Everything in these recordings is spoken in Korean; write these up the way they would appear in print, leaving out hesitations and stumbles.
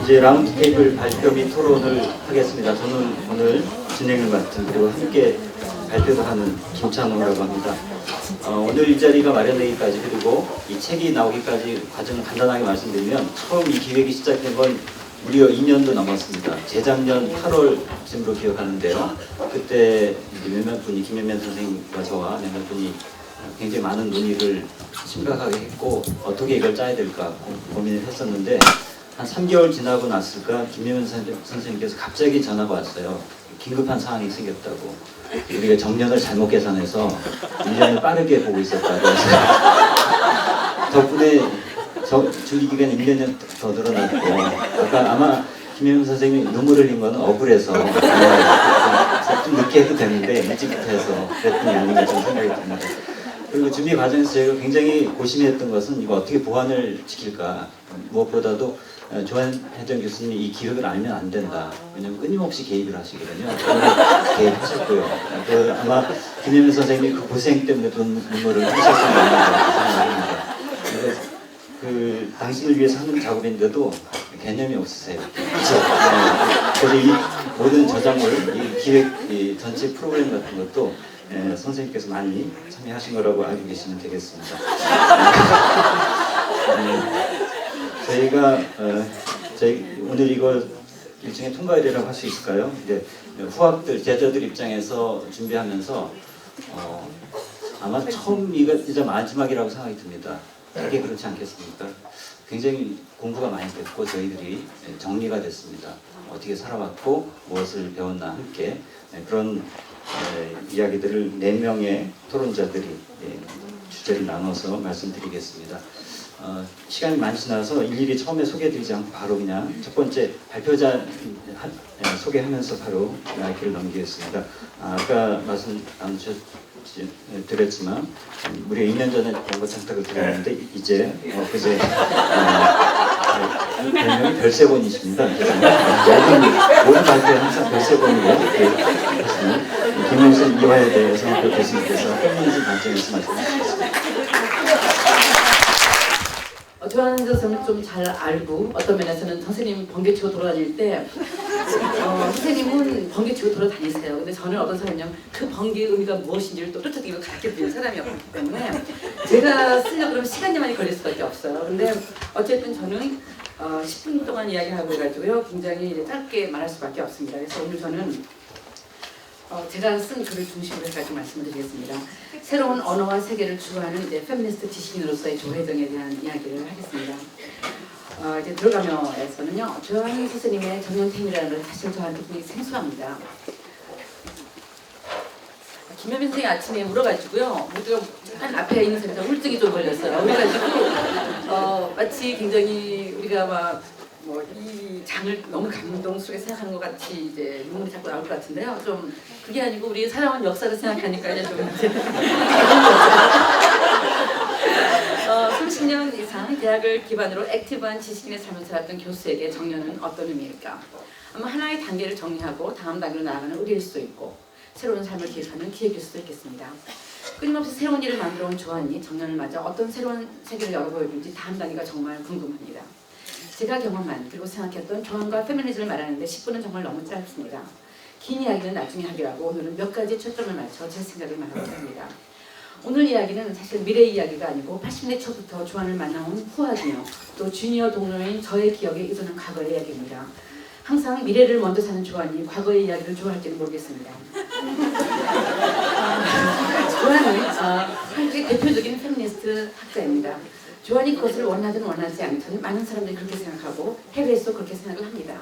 이제 라운드 테이블 발표 및 토론을 하겠습니다. 저는 오늘 진행을 맡은 그리고 함께 발표를 하는 김찬호라고 합니다. 오늘 이 자리가 마련되기까지 그리고 이 책이 나오기까지 과정을 간단하게 말씀드리면 처음 이 기획이 시작된 건 무려 2년도 넘었습니다. 재작년 8월쯤으로 기억하는데요. 그때 몇몇 분이 김현면 선생님과 저와 몇몇 분이 굉장히 많은 논의를 심각하게 했고 어떻게 이걸 짜야 될까 고민을 했었는데 한 3개월 지나고 났을까 김현면 선생님께서 갑자기 전화가 왔어요. 긴급한 상황이 생겼다고. 우리가 정년을 잘못 계산해서 1년을 빠르게 보고 있었다고 해서 덕분에 준비기간이 1년이 더 늘어났고 아까 아마 김현면 선생님이 눈물 흘린 거는 억울해서 좀 늦게 해도 되는데 일찍부터 해서 그랬던 게 아닌가 좀 생각이 듭니다. 그리고 준비 과정에서 제가 굉장히 고심했던 것은 이거 어떻게 보완을 시킬까. 무엇보다도 조한혜정 교수님이 이 기획을 알면 안 된다. 왜냐하면 끊임없이 개입을 하시거든요. 개입하셨고요. 아마 김현면 선생님이 그 고생 때문에 눈물을 흘리셨을 생각합니다. 그 당신을 위해서 하는 작업인데도 개념이 없으세요. 그렇죠? 그래서 이 모든 저작물, 이 기획, 이 전체 프로그램 같은 것도 선생님께서 많이 참여하신 거라고 알고 계시면 되겠습니다. 저희가 오늘 이거 일종의 통과일이라고 할 수 있을까요? 이제 후학들, 제자들 입장에서 준비하면서 아마 처음이자 마지막이라고 생각이 듭니다. 되게 그렇지 않겠습니까? 굉장히 공부가 많이 됐고 저희들이 정리가 됐습니다. 어떻게 살아왔고 무엇을 배웠나 함께 그런 이야기들을 4명의 토론자들이 주제를 나눠서 말씀드리겠습니다. 시간이 많이 지나서 일일이 처음에 소개해드리지 않고 바로 그냥 첫 번째 발표자 소개하면서 바로 마이크를 넘기겠습니다. 아까 말씀 드렸지만 무려 2년 전에 연구 청탁을 드렸는데 이제 그제 별명이 별세본이십니다. 모든 발표에 항상 별세본으로 하시는 김영순 이화여대 성악교 교수님께서 페미니즘 관점에서 말씀하시겠습니다. 조한혜 선생님을 좀 잘 알고 어떤 면에서는 선생님 번개치고 돌아다닐 때 선생님은 번개치고 돌아다니세요. 근데 저는 어떤 사람이냐면 그 번개의 의미가 무엇인지를 또 쫓아다니고 가르쳐드리는 사람이었기 때문에 제가 쓰려고 그러면 시간이 많이 걸릴 수밖에 없어요. 근데 어쨌든 저는 10분 동안 이야기하고 해가지고요 굉장히 이제 짧게 말할 수밖에 없습니다. 그래서 오늘 저는 제가 쓴 글을 중심으로 해가지고 말씀을 드리겠습니다. 새로운 언어와 세계를 추구하는 이제 페미니스트 지식인으로서의 조혜정에 대한 이야기를 하겠습니다. 이제 들어가면서는요, 조한혜 선생님의 정년퇴임이라는 걸 사실 저한테 굉장히 생소합니다. 김현민 선생님이 아침에 울어가지고요, 모두가 한 앞에 있는 사람이 우울증이 좀 걸렸어요. 그래가지고 마치 굉장히 우리가 막 이 장을 너무 감동 속에 생각하는 것 같이 이제 눈물이 자꾸 나올 것 같은데요. 좀 그게 아니고 우리 살아온 역사를 생각하니까 이제 좀 30년 이상 대학을 기반으로 액티브한 지식인의 삶을 살았던 교수에게 정년은 어떤 의미일까? 아마 하나의 단계를 정리하고 다음 단계로 나아가는 의리일 수도 있고 새로운 삶을 기획하는 기획일 수도 있겠습니다. 끊임없이 새로운 일을 만들어 온 조한이 정년을 맞아 어떤 새로운 세계를 열어보여줄지 다음 단계가 정말 궁금합니다. 제가 경험한 그리고 생각했던 조한과 페미니즘을 말하는데 10분은 정말 너무 짧습니다. 긴 이야기는 나중에 하기로 하고 오늘은 몇 가지 초점을 맞춰 제 생각을 말하고자 합니다. 오늘 이야기는 사실 미래 이야기가 아니고 80대 초부터 조한을 만나온 후학이며 또 주니어 동료인 저의 기억에 의존한 과거의 이야기입니다. 항상 미래를 먼저 사는 조한이 과거의 이야기를 좋아할지는 모르겠습니다. 조한은 한국의 대표적인 페미니스트 학자입니다. 조한이 그것을 원하든 원하지 않든 많은 사람들이 그렇게 생각하고 해외에서 그렇게 생각을 합니다.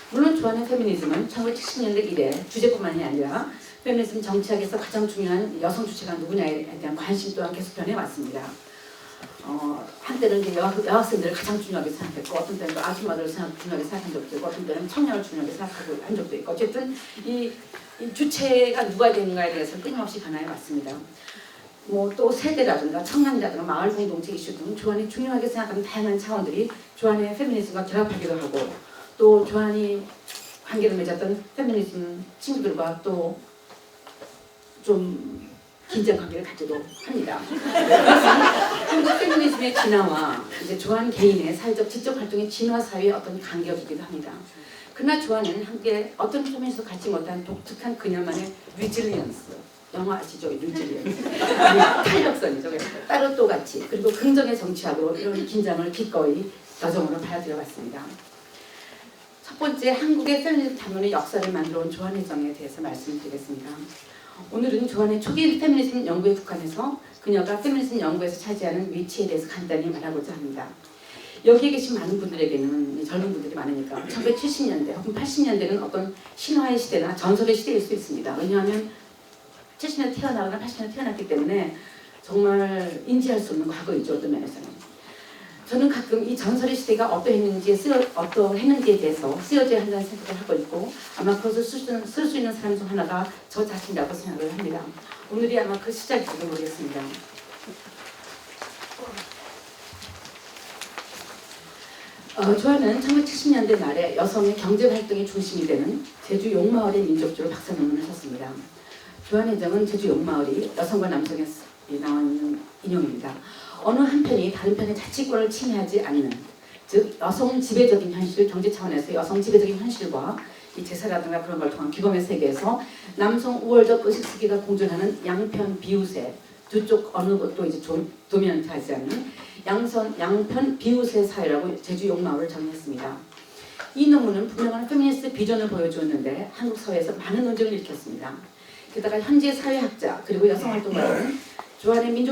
물론 조한의 페미니즘은 1970년대 이래 주제뿐만이 아니라 페미니즘 정치학에서 가장 중요한 여성 주체가 누구냐에 대한 관심 또한 계속 변해왔습니다. 한때는 이제 여학생들을 가장 중요하게 생각했고 어떤 때는 아줌마들을 중요하게 생각한 적도 있고 어떤 때는 청년을 중요하게 생각하고 한 적도 있고 어쨌든 이 주체가 누가 되는가에 대해서 끊임없이 변화해왔습니다. 또 세대라든가 청년이라든가 마을 공동체 이슈 등 조한이 중요하게 생각하는 다양한 차원들이 조한의 페미니즘과 결합하기도 하고 또 조한이 관계를 맺었던 페미니즘 친구들과 또 좀 긴장 관계를 갖기도 합니다. 그것은 한국 페미니즘의 진화와 이제 조한 개인의 사회적 지적 활동의 진화 사이의 어떤 간격이기도 합니다. 그러나 조한은 한국의 어떤 점에서 갖지 못한 독특한 그녀만의 리질리언스, 영화 아시죠? 리질리언스, 탄력성이죠. 따로 또 같이 그리고 긍정의 정치학으로 이런 긴장을 기꺼이 여정으로 받아들여봤습니다. 첫 번째, 한국의 페미니즘 담론의 역사를 만들어온 조한혜정에 대해서 말씀드리겠습니다. 오늘은 조한의 초기 페미니즘 연구에 국한해서 그녀가 페미니즘 연구에서 차지하는 위치에 대해서 간단히 말하고자 합니다. 여기에 계신 많은 분들에게는 젊은 분들이 많으니까 1970년대 혹은 80년대는 어떤 신화의 시대나 전설의 시대일 수 있습니다. 왜냐하면 70년대 태어나거나 80년대 태어났기 때문에 정말 인지할 수 없는 과거이죠. 어떤 면에서는. 저는 가끔 이 전설의 시대가 어떠했는지에 대해서 쓰여져야 한다는 생각을 하고 있고 아마 그것을 쓸 수 있는 사람 중 하나가 저 자신이라고 생각을 합니다. 오늘이 아마 그 시작일지도 모르겠습니다. 조한은 1970년대 말에 여성의 경제활동의 중심이 되는 제주 용마을의 민족주로 박사 논문을 썼습니다. 조한혜정은 제주 용마을이 여성과 남성에 나온 인용입니다. 어느 한편이 다른 편의 자치권을 침해하지 않는, 즉 여성 지배적인 현실, 경제 차원에서 여성 지배적인 현실과 이 제사라든가 그런 걸 통한 규범의 세계에서 남성 우월적 의식 세계가 공존하는 양편 비우세, 두 쪽 어느 것도 이제 도면하지 않는 양편 비우세 사회라고 제주 용마을을 정의했습니다. 이 논문은 분명한 페미니스트 비전을 보여주었는데 한국 사회에서 많은 논쟁을 일으켰습니다. 게다가 현재 사회학자 그리고 여성활동가들은 조한의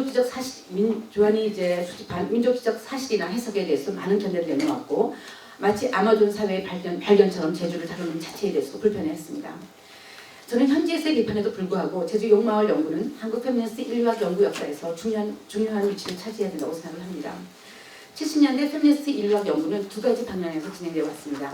조한이 이제 수집한 민족지적 사실이나 해석에 대해서 많은 견해를 내놓았고 마치 아마존 사회의 발견처럼 제주를 다루는 자체에 대해서 불편해했습니다. 저는 현지에서의 비판에도 불구하고 제주 용마을 연구는 한국 페미니스트 인류학 연구 역사에서 중요한 위치를 차지해야 된다고 생각을 합니다. 70년대 페미니스트 인류학 연구는 두 가지 방향에서 진행되어 왔습니다.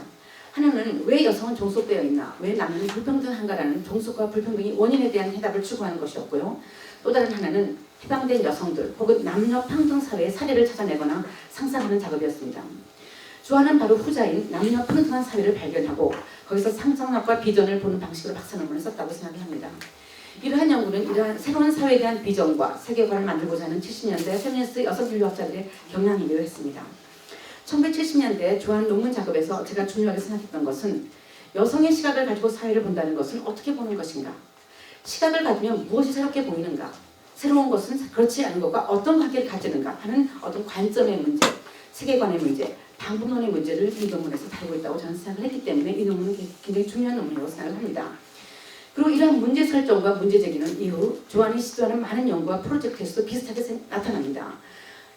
하나는 왜 여성은 종속되어 있나, 왜 남녀는 불평등한가라는 종속과 불평등의 원인에 대한 해답을 추구하는 것이었고요. 또 다른 하나는 해방된 여성들 혹은 남녀 평등 사회의 사례를 찾아내거나 상상하는 작업이었습니다. 조한은 바로 후자인 남녀 평등한 사회를 발견하고 거기서 상상력과 비전을 보는 방식으로 박사 논문을 썼다고 생각합니다. 이러한 연구는 이러한 새로운 사회에 대한 비전과 세계관을 만들고자 하는 70년대 페미니스트 여성 인류학자들의 경향이기도 했습니다. 1970년대 조한 논문 작업에서 제가 중요하게 생각했던 것은 여성의 시각을 가지고 사회를 본다는 것은 어떻게 보는 것인가? 시각을 가지면 무엇이 새롭게 보이는가? 새로운 것은 그렇지 않은 것과 어떤 관계를 가지는가 하는 어떤 관점의 문제, 세계관의 문제, 방법론의 문제를 이 논문에서 다루고 있다고 저는 생각을 했기 때문에 이 논문은 굉장히 중요한 논문이라고 생각을 합니다. 그리고 이러한 문제 설정과 문제 제기는 이후 조한이 시도하는 많은 연구와 프로젝트에서도 비슷하게 나타납니다.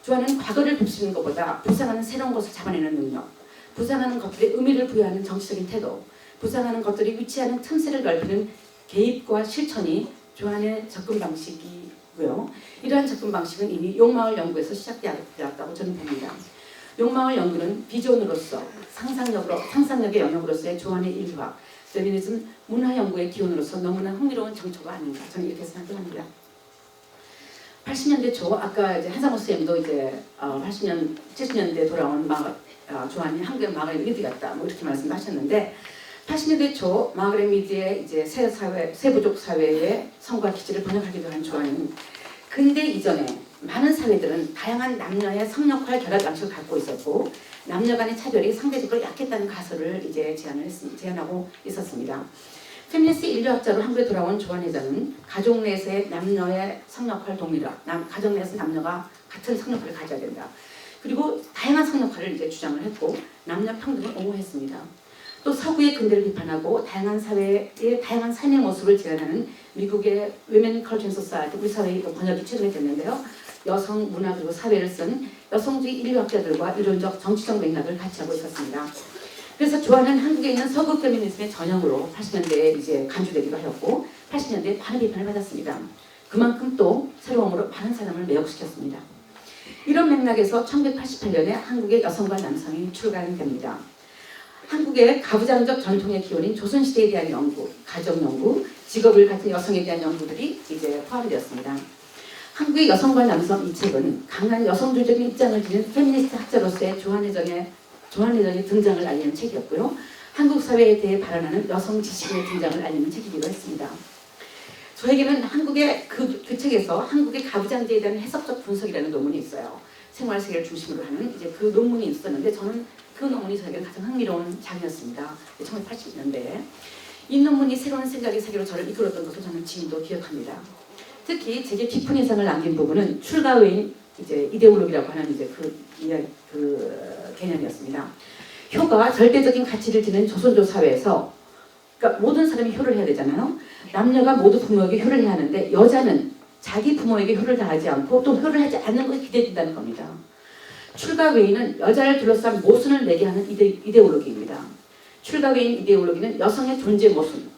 조한은 과거를 곱씹는 것보다 부상하는 새로운 것을 잡아내는 능력, 부상하는 것들의 의미를 부여하는 정치적인 태도, 부상하는 것들이 위치하는 틈새를 넓히는 개입과 실천이 조한의 접근 방식이고요. 이러한 접근 방식은 이미 용마을 연구에서 시작되었다고 저는 봅니다. 용마을 연구는 비전으로서 상상력의 영역으로서의 조한의 인류학, 페미니즘 문화 연구의 기원으로서 너무나 흥미로운 정초가 아닌가 저는 이렇게 생각을 합니다. 80년대 초 아까 이제 한상호 쌤도 이제 70년대 돌아온 조한이 한국의 마가렛 미드였다 뭐 이렇게 말씀하셨는데 80년대 초 마가렛 미드의 이제 세부족 사회의 성과 기질을 번역하기도 한 조한은 근대 이전에 많은 사회들은 다양한 남녀의 성역할 결합 양식을 갖고 있었고 남녀 간의 차별이 상대적으로 약했다는 가설을 이제 제안하고 있었습니다. 페미니스트 인류학자로 한국에 돌아온 조한혜정은 가족 내에서의 남녀의 성역할 동일화, 가족 내에서 남녀가 같은 성역할을 가져야 된다. 그리고 다양한 성역할을 이제 주장을 했고 남녀 평등을 옹호했습니다. 또 서구의 근대를 비판하고 다양한 사회의 다양한 삶의 모습을 제안하는 미국의 Women Culture and Society 우리 사회의 번역이 최근에 됐는데요. 여성 문화 그리고 사회를 쓴 여성주의 인류학자들과 이론적 정치적 맥락을 같이 하고 있었습니다. 그래서 조한은 한국에 있는 서구 페미니즘의 전형으로 80년대에 이제 간주되기도 하였고 80년대에 많은 비판을 받았습니다. 그만큼 또 새로움으로 많은 사람을 매혹시켰습니다. 이런 맥락에서 1988년에 한국의 여성과 남성이 출간됩니다. 한국의 가부장적 전통의 기원인 조선시대에 대한 연구, 가정연구, 직업을 가진 여성에 대한 연구들이 이제 포함되었습니다. 한국의 여성과 남성 이 책은 강한 여성주의적인 입장을 지닌 페미니스트 학자로서의 조한혜정의 등장을 알리는 책이었고요. 한국 사회에 대해 발언하는 여성 지식인의 등장을 알리는 책이기도 했습니다. 저에게는 한국의 그 책에서 한국의 가부장제에 대한 해석적 분석이라는 논문이 있어요. 생활세계를 중심으로 하는 이제 그 논문이 있었는데 저는 그 논문이 저에게는 가장 흥미로운 장이었습니다. 1980년대에 이 논문이 새로운 생각의 세계로 저를 이끌었던 것을 저는 지금도 기억합니다. 특히 제게 깊은 인상을 남긴 부분은 출가 외인 이제 이데올로기라고 하는 이제 그 개념이었습니다. 효가 절대적인 가치를 지닌 조선조 사회에서 그러니까 모든 사람이 효를 해야 되잖아요. 남녀가 모두 부모에게 효를 해야 하는데 여자는 자기 부모에게 효를 다하지 않고 또 효를 하지 않는 것이 기대된다는 겁니다. 출가 외인은 여자를 둘러싼 모순을 내게 하는 이데올로기입니다. 출가 외인 이데올로기는 여성의 존재 모순.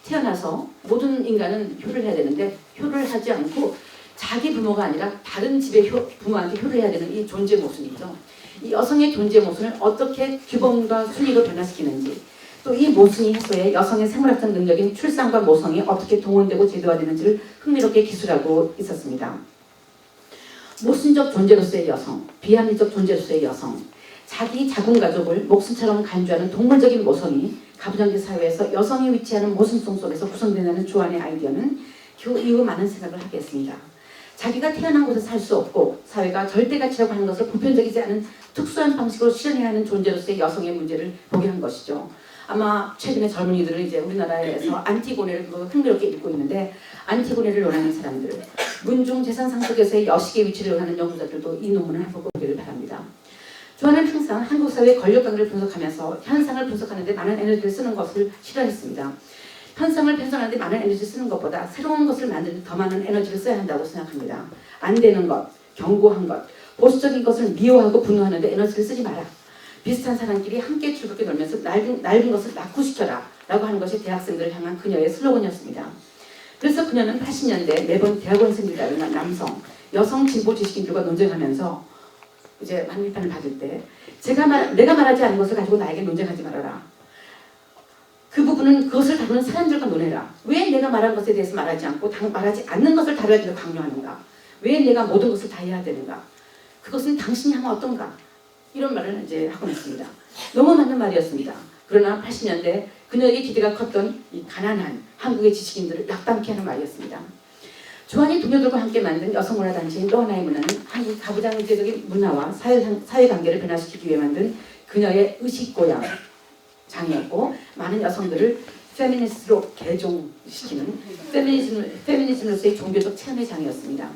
태어나서 모든 인간은 효를 해야 되는데 효를 하지 않고 자기 부모가 아니라 다른 집의 부모한테 효를 해야 되는 이 존재 모순이죠. 이 여성의 존재 모순을 어떻게 규범과 순위로 변화시키는지 또 이 모순이 해소해 여성의 생물학적 능력인 출산과 모성이 어떻게 동원되고 제도화되는지를 흥미롭게 기술하고 있었습니다. 모순적 존재로서의 여성, 비합리적 존재로서의 여성, 자기 자궁 가족을 목숨처럼 간주하는 동물적인 모성이 가부장제 사회에서 여성이 위치하는 모순성 속에서 구성된다는 조안의 아이디어는 그 이후 많은 생각을 하게 했습니다. 자기가 태어난 곳에 살 수 없고 사회가 절대가치라고 하는 것을 보편적이지 않은 특수한 방식으로 실현해야 하는 존재로서의 여성의 문제를 보게 한 것이죠. 아마 최근에 젊은이들은 이제 우리나라에서 안티고네를 흥미롭게 읽고 있는데 안티고네를 논하는 사람들, 문중 재산 상속에서의 여식의 위치를 논하는 연구자들도 이 논문을 한번 보기를 바랍니다. 조안은 항상 한국 사회의 권력관계를 분석하면서 현상을 분석하는 데 많은 에너지를 쓰는 것을 싫어했습니다. 현상을 편성하는 데 많은 에너지를 쓰는 것보다 새로운 것을 만드는 데 더 많은 에너지를 써야 한다고 생각합니다. 안 되는 것, 경고한 것, 보수적인 것을 미워하고 분노하는 데 에너지를 쓰지 마라. 비슷한 사람끼리 함께 즐겁게 놀면서 낡은 것을 낙후시켜라 라고 하는 것이 대학생들을 향한 그녀의 슬로건이었습니다. 그래서 그녀는 80년대 매번 대학원생들이나 남성, 여성 진보 지식인들과 논쟁하면서 이제 만비판을 받을 때 내가 말하지 않은 것을 가지고 나에게 논쟁하지 말아라. 그 부분은 그것을 다루는 사람들과 논해라. 왜 내가 말한 것에 대해서 말하지 않고 말하지 않는 것을 다뤄야 된다고 강요하는가? 왜 내가 모든 것을 다 해야 되는가? 그것은 당신이 하면 어떤가? 이런 말을 이제 하곤 했습니다. 너무 맞는 말이었습니다. 그러나 80년대 그녀에게 기대가 컸던 이 가난한 한국의 지식인들을 낙담케 하는 말이었습니다. 조안이 동료들과 함께 만든 여성문화단체인 또 하나의 문화는 한국 가부장제적인 문화와 사회관계를 변화시키기 위해 만든 그녀의 의식고양 장이었고 많은 여성들을 페미니스트로 개종시키는 페미니즘으로서의 종교적 체험의 장이었습니다.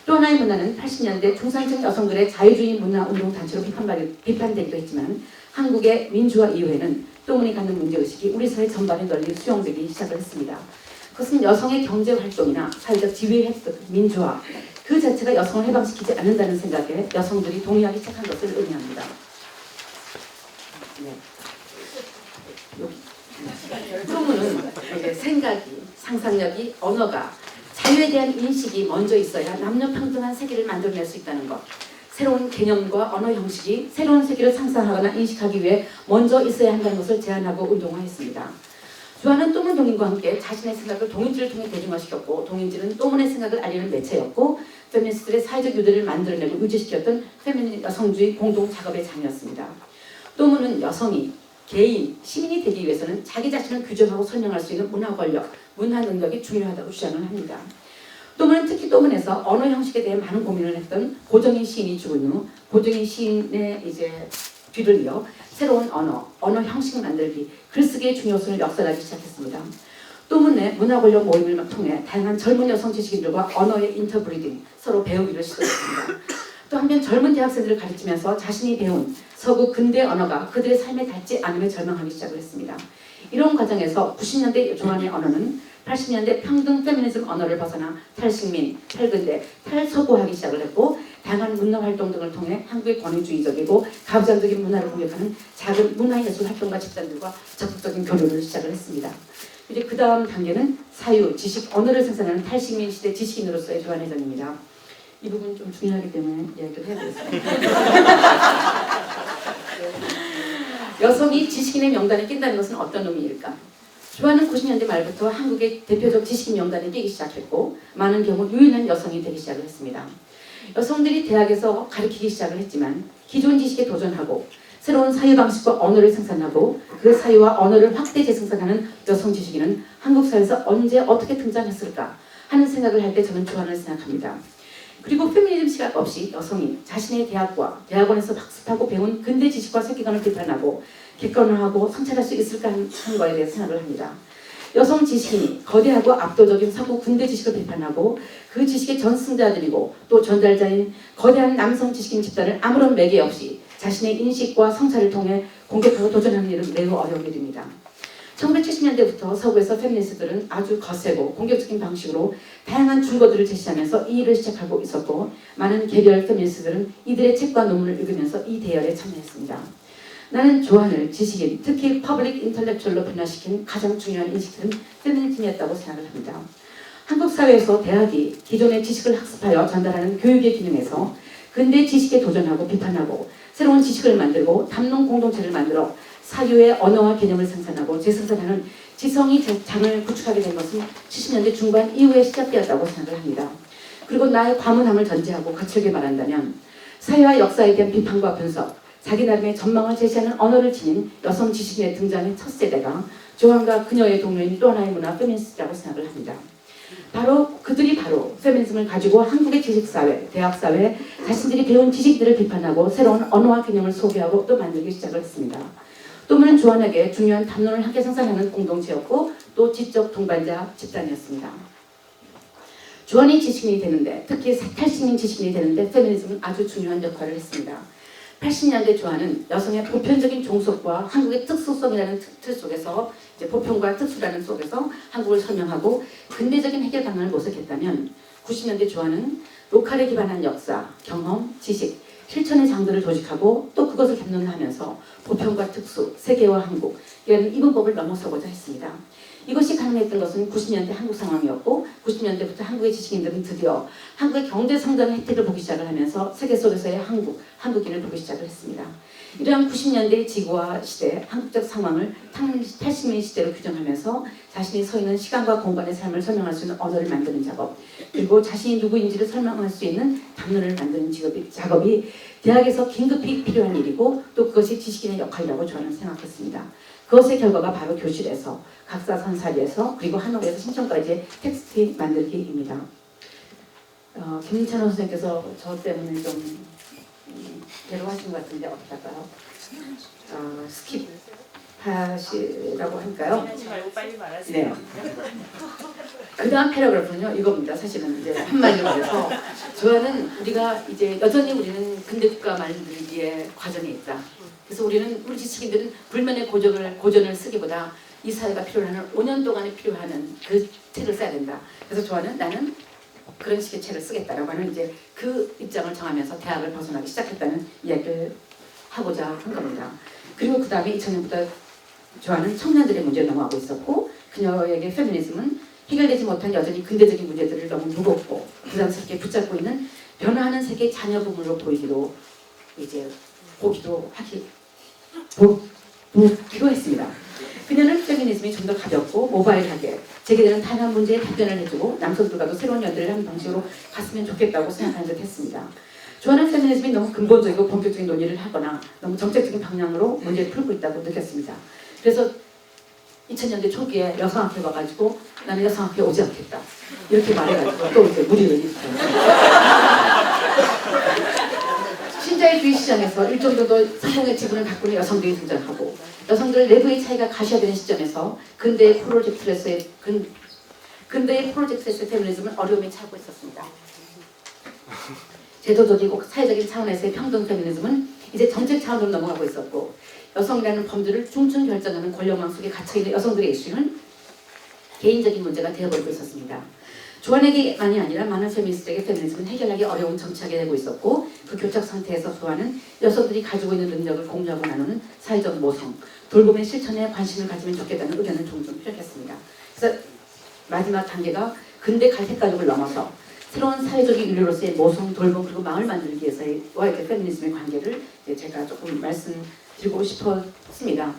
또 하나의 문화는 80년대 중산층 여성들의 자유주의 문화운동 단체로 비판되기도 했지만 한국의 민주화 이후에는 또문이 갖는 문제의식이 우리 사회 전반에 널리 수용되기 시작을 했습니다. 그것은 여성의 경제활동이나 사회적 지위의 획득, 민주화 그 자체가 여성을 해방시키지 않는다는 생각에 여성들이 동의하기 시작한 것을 의미합니다. 네. 또문은 생각이, 상상력이, 언어가 자유에 대한 인식이 먼저 있어야 남녀 평등한 세계를 만들어낼 수 있다는 것. 새로운 개념과 언어 형식이 새로운 세계를 상상하거나 인식하기 위해 먼저 있어야 한다는 것을 제안하고 운동화했습니다. 조안은 또문 동인과 함께 자신의 생각을 동인지를 통해 대중화시켰고 동인지는 또문의 생각을 알리는 매체였고 페미니스트들의 사회적 유대를 만들어내고 유지시켰던 페미니스트 여성주의 공동 작업의 장이었습니다. 또문은 여성이 개인, 시민이 되기 위해서는 자기 자신을 규정하고 설명할 수 있는 문화 권력, 문화 능력이 중요하다고 주장을 합니다. 또문은 특히 또문에서 언어 형식에 대해 많은 고민을 했던 고정인 시인이 죽은 후 고정인 시인의 이제 뒤를 이어 새로운 언어 형식 만들기, 글쓰기의 중요성을 역설하기 시작했습니다. 또문 내 문화 권력 모임을 통해 다양한 젊은 여성 지식인들과 언어의 인터브리딩, 서로 배우기를 시도했습니다. 또 한편 젊은 대학생들을 가르치면서 자신이 배운 서구 근대 언어가 그들의 삶에 닿지 않으며 절망하기 시작을 했습니다. 이런 과정에서 90년대 조안의 언어는 80년대 평등 페미니즘 언어를 벗어나 탈식민, 탈근대, 탈서구하기 시작을 했고 다양한 문화활동 등을 통해 한국의 권위주의적이고 가부장적인 문화를 공격하는 작은 문화예술 활동가 집단들과 적극적인 교류를 시작을 했습니다. 이제 그 다음 단계는 사유, 지식, 언어를 생산하는 탈식민 시대 지식인으로서의 조안의 전입니다. 이 부분 좀 중요하기 때문에 이야기를 해야겠습니다. 여성이 지식인의 명단에 낀다는 것은 어떤 의미일까? 조안은 90년대 말부터 한국의 대표적 지식인 명단에 끼기 시작했고 많은 경우 유일한 여성이 되기 시작을 했습니다. 여성들이 대학에서 가르치기 시작을 했지만 기존 지식에 도전하고 새로운 사유 방식과 언어를 생산하고 그 사유와 언어를 확대 재생산하는 여성 지식인은 한국 사회에서 언제 어떻게 등장했을까 하는 생각을 할 때 저는 조안을 생각합니다. 그리고 페미니즘 시각 없이 여성이 자신의 대학과 대학원에서 학습하고 배운 근대 지식과 세계관을 비판하고 객관화하고 성찰할 수 있을까 하는 거에 대해서 생각을 합니다. 여성 지식인이 거대하고 압도적인 서구 군대 지식을 비판하고 그 지식의 전승자들이고 또 전달자인 거대한 남성 지식인 집단을 아무런 매개 없이 자신의 인식과 성찰을 통해 공격하고 도전하는 일은 매우 어려운 일입니다. 1970년대부터 서구에서 페미니스트들은 아주 거세고 공격적인 방식으로 다양한 줄거들을 제시하면서 이 일을 시작하고 있었고 많은 개별 페미니스트들은 이들의 책과 논문을 읽으면서 이 대열에 참여했습니다. 나는 조안을 지식인, 특히 퍼블릭 인텔렉츄얼로 변화시킨 가장 중요한 인식은 페미니즘이었다고 생각을 합니다. 한국 사회에서 대학이 기존의 지식을 학습하여 전달하는 교육의 기능에서 근대 지식에 도전하고 비판하고 새로운 지식을 만들고 담론 공동체를 만들어 사유의 언어와 개념을 생산하고 재생산하는 지성이 장을 구축하게 된 것은 70년대 중반 이후에 시작되었다고 생각을 합니다. 그리고 나의 과문함을 전제하고 거칠게 말한다면 사회와 역사에 대한 비판과 분석, 자기 나름의 전망을 제시하는 언어를 지닌 여성 지식인의 등장의 첫 세대가 조안과 그녀의 동료인 또 하나의 문화 페미니스트라고 생각을 합니다. 그들이 바로 페미니즘을 가지고 한국의 지식사회, 대학사회, 자신들이 배운 지식들을 비판하고 새로운 언어와 개념을 소개하고 또 만들기 시작을 했습니다. 또는 조안에게 중요한 담론을 함께 생산하는 공동체였고 또 지적 동반자 집단이었습니다. 조안이 지식인이 되는데 특히 탈시민 지식인이 되는데 페미니즘은 아주 중요한 역할을 했습니다. 80년대 조안은 여성의 보편적인 종속과 한국의 특수성이라는 틀 속에서 이제 보편과 특수라는 속에서 한국을 설명하고 근대적인 해결 방안을 모색했다면 90년대 조안은 로컬에 기반한 역사, 경험, 지식, 실천의 장들을 도식하고 또 그것을 겸손하면서 보편과 특수, 세계와 한국 이런 이분법을 넘어서고자 했습니다. 이것이 가능했던 것은 90년대 한국 상황이었고 90년대부터 한국의 지식인들은 드디어 한국의 경제 성장의 혜택을 보기 시작을 하면서 세계 속에서의 한국인을 보기 시작을 했습니다. 이러한 90년대의 지구화 시대, 한국적 상황을 80년 시대로 규정하면서 자신이 서 있는 시간과 공간의 삶을 설명할 수 있는 언어를 만드는 작업, 그리고 자신이 누구인지를 설명할 수 있는 담론을 만드는 작업이 대학에서 긴급히 필요한 일이고 또 그것이 지식인의 역할이라고 저는 생각했습니다. 그것의 결과가 바로 교실에서, 각사선사리에서, 그리고 한옥에서 신청까지의 텍스트 만들기입니다. 김찬호 선생님께서 저 때문에 좀 괴로워하신 것 같은데 어떻게 할까요? 스킵 하시라고 할까요? 빨리 말하세요. 네. 그 다음 패러그래프는요 이겁니다. 사실은 이제 한마디로 말해서 조안은 우리가 이제 여전히 우리는 근대국가 만들기의 과정에 있다. 그래서 우리 지식인들은 불면의 고전을 쓰기보다 이 사회가 필요한 5년 동안에 필요한 그 책을 써야 된다. 그래서 조안은 나는 그런 식의 책을 쓰겠다라고 하는 이제 그 입장을 정하면서 대학을 벗어나기 시작했다는 이야기를 하고자 한 겁니다. 그리고 그 다음에 2000년부터 조안은 청년들의 문제를 넘어가고 있었고 그녀에게 페미니즘은 해결되지 못한 여전히 근대적인 문제들을 너무 무겁고 부담스럽게 붙잡고 있는 변화하는 세계의 자녀 부분으로 보이기도 이제 보기도 했습니다. 그녀는 페미니즘이 좀 더 가볍고 모바일하게 제기되는 다양한 문제에 답변을 해주고 남성들과도 새로운 연대를 하는 방식으로 갔으면 좋겠다고 생각하는 듯 했습니다. 조안은 페미니즘이 너무 근본적이고 본격적인 논의를 하거나 너무 정책적인 방향으로 문제를 풀고 있다고 느꼈습니다. 그래서 2000년대 초기에 여성학회 와가지고 나는 여성학회 오지 않겠다 이렇게 말해가지고 또 이제 무리를 일으켜요. 신자유주의 시장에서 일정 정도 성공의 지분을 갖고 있는 여성들이 등장하고 여성들 내부의 차이가 가시화되는 시점에서 근대의 프로젝트에서의 페미니즘은 어려움에 처하고 있었습니다. 제도적이고 사회적인 차원에서의 평등 페미니즘은 이제 정책 차원으로 넘어가고 있었고 여성이라는 범주를 중층 결정하는 권력망 속에 갇혀있는 여성들의 이슈는 개인적인 문제가 되어버리고 있었습니다. 조안에게만이 아니라 많은 페미니스트에게 페미니즘은 해결하기 어려운 정치하게 되고 있었고 그 교착 상태에서 조안은 여성들이 가지고 있는 능력을 공유하고 나누는 사회적 모성, 돌봄의 실천에 관심을 가지면 좋겠다는 의견을 종종 피력했습니다. 그래서 마지막 단계가 근대 갈색가족을 넘어서 새로운 사회적인 인류로서의 모성, 돌봄 그리고 마을 만들기 위해서의 페미니즘의 관계를 제가 조금 말씀드리고 싶었습니다.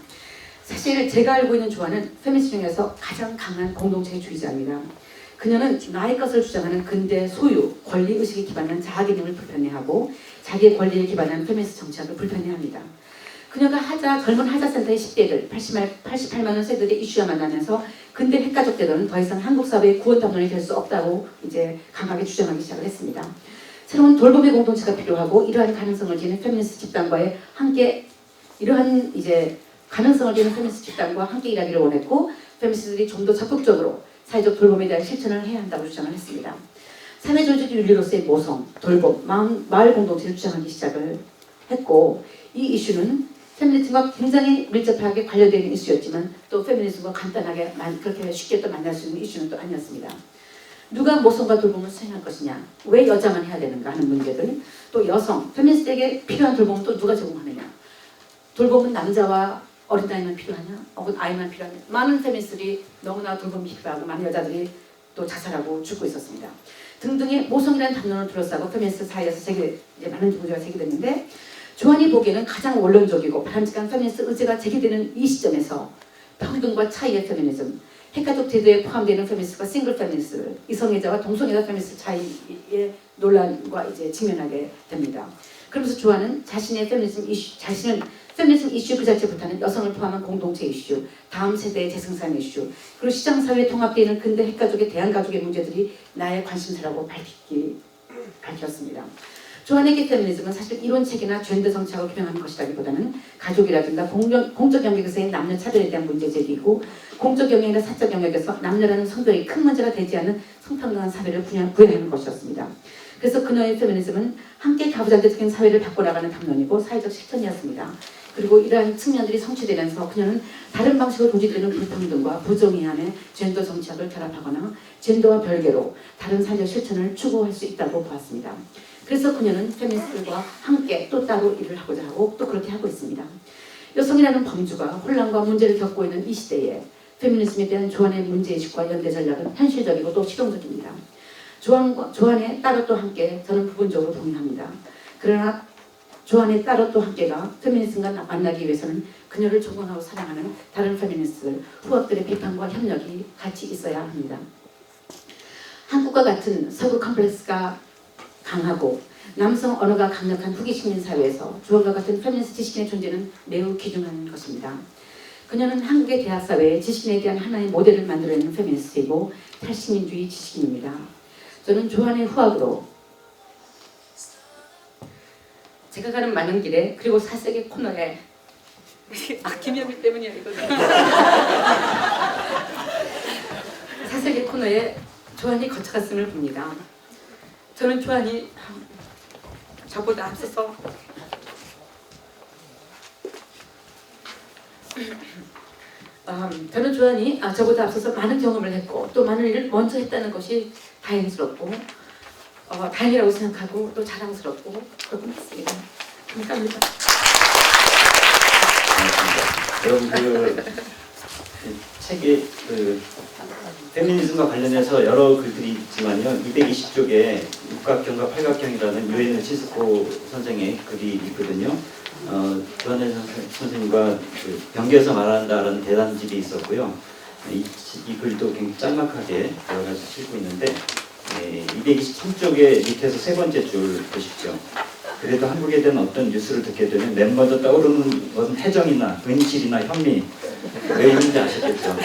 사실 제가 알고 있는 조안은 페미니스트 중에서 가장 강한 공동체주의자입니다. 그녀는 나의 것을 주장하는 근대 소유, 권리의식에 기반한 자아개념을 불편해하고 자기의 권리에 기반한 페미니스트 정치학을 불편해합니다. 그녀가 젊은 하자센터의 10대들, 88만 원 세대들의 이슈와 만나면서 근대 핵가족 제도는 더 이상 한국 사회의 구원 담론이 될 수 없다고 이제 강하게 주장하기 시작을 했습니다. 새로운 돌봄의 공동체가 필요하고 이러한 가능성을 지닌 페미니스트 집단과의 함께 이러한 이제 가능성을 지닌 페미니스트 집단과 함께 일하기를 원했고 페미니스트들이 좀 더 적극적으로 사회적 돌봄에 대한 실천을 해야 한다고 주장을 했습니다. 사회조직 윤리로서의 모성, 돌봄, 마을 공동체를 주장하기 시작을 했고 이 이슈는 페미니즘과 굉장히 밀접하게 관련되어 있는 이슈였지만 또 페미니즘과 간단하게 그렇게 쉽게 또 만날 수 있는 이슈는 또 아니었습니다. 누가 모성과 돌봄을 수행할 것이냐, 왜 여자만 해야 되는가 하는 문제들, 또 여성, 페미니스트에게 필요한 돌봄은 또 누가 제공하느냐, 돌봄은 남자와 어린 아이만 필요하냐, 혹은 아이만 필요하냐, 많은 페미니스트들이 너무나 돌봄이 필요하고 많은 여자들이 또 자살하고 죽고 있었습니다. 등등의 모성이라는 담론을 둘러싸고 페미니스트 사이에서 많은 문제가 제기됐는데 조안이 보기에는 가장 원론적이고 바람직한 페미니스트 의제가 제기되는 이 시점에서 평등과 차이의 페미니즘, 핵가족 제도에 포함되는 페미니스트와 싱글 페미니스트, 이성애자와 동성애자 페미니스트 차이의 논란과 이제 직면하게 됩니다. 그러면서 조안은 자신은 페미니즘 이슈 그 자체부터는 여성을 포함한 공동체 이슈, 다음 세대의 재생산 이슈, 그리고 시장사회에 통합되어 있는 근대 핵가족의 대한가족의 문제들이 나의 관심사라고 밝혔습니다. 조안에게 페미니즘은 사실 이론책이나 젠더 정착을 규명하는 것이라기보다는 가족이라든가 공적 영역에서의 남녀 차별에 대한 문제 제기이고 공적 영역이나 사적 영역에서 남녀라는 성별이 큰 문제가 되지 않은 성평등한 사회를 구현하는 것이었습니다. 그래서 그녀의 페미니즘은 함께 가부장제적인 사회를 바꿔나가는 담론이고 사회적 실천이었습니다. 그리고 이러한 측면들이 성취되면서 그녀는 다른 방식으로 도지되는 불평등과 부정의함의 젠더 정착을 결합하거나 젠더와 별개로 다른 사회적 실천을 추구할 수 있다고 보았습니다. 그래서 그녀는 페미니스트들과 함께 또 따로 일을 하고자 하고 또 그렇게 하고 있습니다. 여성이라는 범주가 혼란과 문제를 겪고 있는 이 시대에 페미니즘에 대한 조안의 문제의식과 연대 전략은 현실적이고 또 실용적입니다. 조안에 따로 또 함께 저는 부분적으로 동의합니다. 그러나 조안에 따로 또 함께가 페미니즘과 만나기 위해서는 그녀를 존경하고 사랑하는 다른 페미니스트들, 후학들의 비판과 협력이 같이 있어야 합니다. 한국과 같은 서구 컴플렉스가 강하고 남성 언어가 강력한 후기 식민 사회에서 조안과 같은 페미니스트 지식인의 존재는 매우 귀중한 것입니다. 그녀는 한국의 대학 사회에 지식인에 대한 하나의 모델을 만들어내는 페미니스트이고 탈시민주의 지식인입니다. 저는 조안의 후학으로 제가 가는 많은 길에 그리고 사색의 코너에 김현미 때문이야 이거 사색의 코너에 조안이 거쳐갔음을 봅니다. 저는 조안이 저보다 앞서서 저보다 앞서서 많은 경험을 했고 또 많은 일을 먼저 했다는 것이 다행스럽고 다행이라고 생각하고 또 자랑스럽고 그렇게 했습니다. 감사합니다. 여러분 책에 페미니즘과 관련해서 여러 글들이 있지만요. 220쪽에 육각형과 팔각형이라는 유에노 치스코 선생의 글이 있거든요. 조안의 선생님과 경계에서 말한다라는 대단집이 있었고요. 이 글도 굉장히 짤막하게 여러 가지 실고 있는데 223쪽의 밑에서 세 번째 줄 보십시오. 그래도 한국에 대한 어떤 뉴스를 듣게 되면 맨 먼저 떠오르는 것은 해정이나 은실이나 현미. 왜 있는지 아셨겠죠?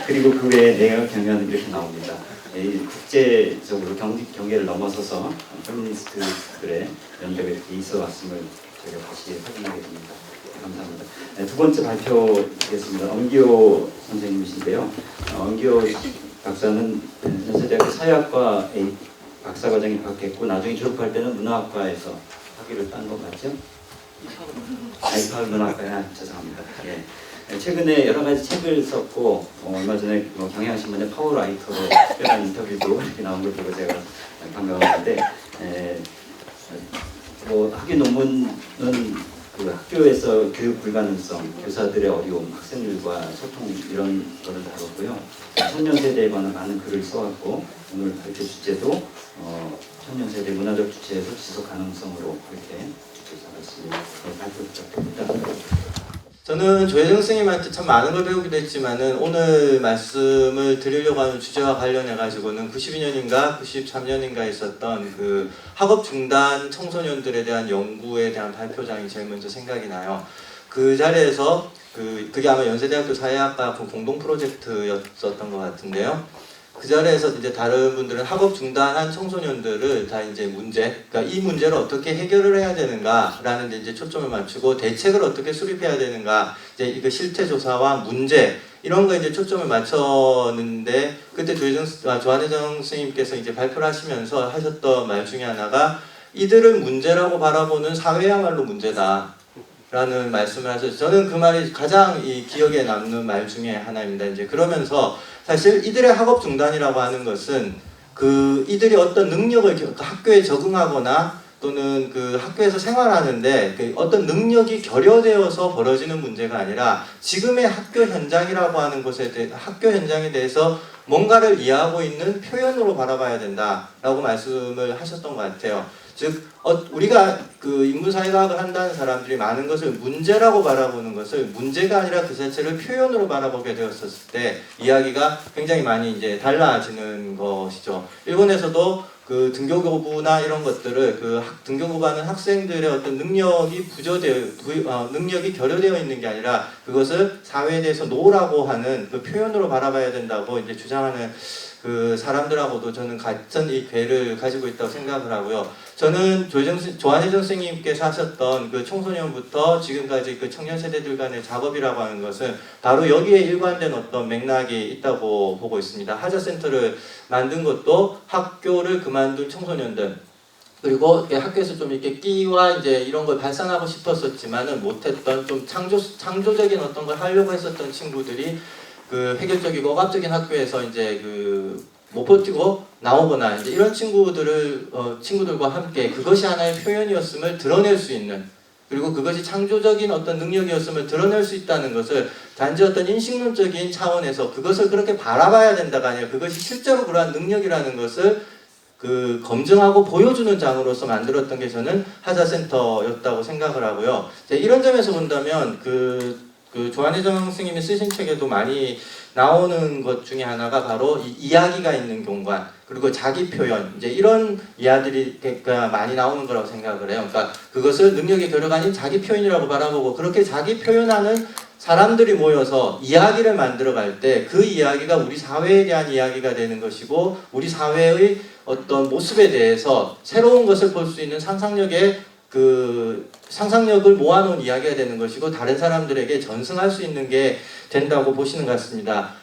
그리고 그 외에 내가 경영은 이렇게 나옵니다. 국제적으로 경계를 넘어서서 페미니스트들의 연대가 이렇게 있어 왔음을 저희가 다시 확인하게 됩니다. 감사합니다. 두 번째 발표드리겠습니다. 엄기호 선생님이신데요. 엄기호 박사는 연세대학교 사회학과 박사과정에 입학했고 나중에 졸업할 때는 문화학과에서 학위를 딴 것 같죠? 입학을 문화학과에 죄송합니다. 예. 최근에 여러 가지 책을 썼고 얼마 전에 경향신문의 파워라이터로 특별한 인터뷰도 이렇게 나온 걸 보고 제가 반가웠는데 학위 논문은 그 학교에서 교육 불가능성, 교사들의 어려움, 학생들과 소통 이런 거를 다뤘고요. 청년 세대에 관한 많은 글을 써왔고 오늘 발표 주제도 청년 세대 문화적 주체에서 지속 가능성으로 이렇게 주제를 잡았습니다. 발표 부탁드립니다. 저는 조혜정 선생님한테 참 많은 걸 배우기도 했지만은 오늘 말씀을 드리려고 하는 주제와 관련해 가지고는 92년인가 93년인가 있었던 그 학업 중단 청소년들에 대한 연구에 대한 발표장이 제일 먼저 생각이 나요. 그 자리에서 그게 아마 연세대학교 사회학과 공동 프로젝트였었던 것 같은데요. 그 자리에서 이제 다른 분들은 학업 중단한 청소년들을 다 이제 그러니까 이 문제를 어떻게 해결을 해야 되는가라는 데 이제 초점을 맞추고 대책을 어떻게 수립해야 되는가, 이제 이거 실태 조사와 문제 이런 거 이제 초점을 맞췄는데 그때 조한혜정 선생님께서 이제 발표를 하시면서 하셨던 말 중에 하나가 이들을 문제라고 바라보는 사회야말로 문제다. 라는 말씀을 하셔서 저는 그 말이 가장 이 기억에 남는 말 중에 하나입니다. 이제 그러면서 사실 이들의 학업 중단이라고 하는 것은 그 이들이 어떤 능력을 학교에 적응하거나 또는 그 학교에서 생활하는데 그 어떤 능력이 결여되어서 벌어지는 문제가 아니라 지금의 학교 현장이라고 하는 것에 대해 학교 현장에 대해서 뭔가를 이해하고 있는 표현으로 바라봐야 된다라고 말씀을 하셨던 것 같아요. 즉 우리가 그 인문사회과학을 한다는 사람들이 많은 것을 문제라고 바라보는 것을 문제가 아니라 그 자체를 표현으로 바라보게 되었을 때 이야기가 굉장히 많이 이제 달라지는 것이죠. 일본에서도 그 등교교부나 이런 것들을 등교교부하는 학생들의 어떤 능력이 능력이 결여되어 있는 게 아니라 그것을 사회에 대해서 노라고 하는 그 표현으로 바라봐야 된다고 이제 주장하는 그 사람들하고도 저는 같은 이 괴를 가지고 있다고 생각을 하고요. 저는 조한혜정 선생님께서 하셨던 그 청소년부터 지금까지 그 청년 세대들 간의 작업이라고 하는 것은 바로 여기에 일관된 어떤 맥락이 있다고 보고 있습니다. 하자센터를 만든 것도 학교를 그만둔 청소년들, 그리고 학교에서 좀 이렇게 끼와 이제 이런 걸 발산하고 싶었었지만은 못했던 좀 창조적인 어떤 걸 하려고 했었던 친구들이 그 획일적이고 억압적인 학교에서 이제 못 버티고 나오거나 이제 이런 친구들과 함께 그것이 하나의 표현이었음을 드러낼 수 있는, 그리고 그것이 창조적인 어떤 능력이었음을 드러낼 수 있다는 것을 단지 어떤 인식론적인 차원에서 그것을 그렇게 바라봐야 된다가 아니라 그것이 실제로 그러한 능력이라는 것을 검증하고 보여주는 장으로서 만들었던 게 저는 하자센터였다고 생각을 하고요. 이런 점에서 본다면 조한혜정 선생님이 쓰신 책에도 많이 나오는 것 중에 하나가 바로 이 이야기가 있는 공간, 그리고 자기 표현, 이제 이런 이야기가 많이 나오는 거라고 생각을 해요. 그러니까 그것을 능력의 결여가 아닌 자기 표현이라고 바라보고 그렇게 자기 표현하는 사람들이 모여서 이야기를 만들어 갈 때 그 이야기가 우리 사회에 대한 이야기가 되는 것이고 우리 사회의 어떤 모습에 대해서 새로운 것을 볼 수 있는 상상력을 모아놓은 이야기가 되는 것이고 다른 사람들에게 전승할 수 있는 게 된다고 보시는 것 같습니다.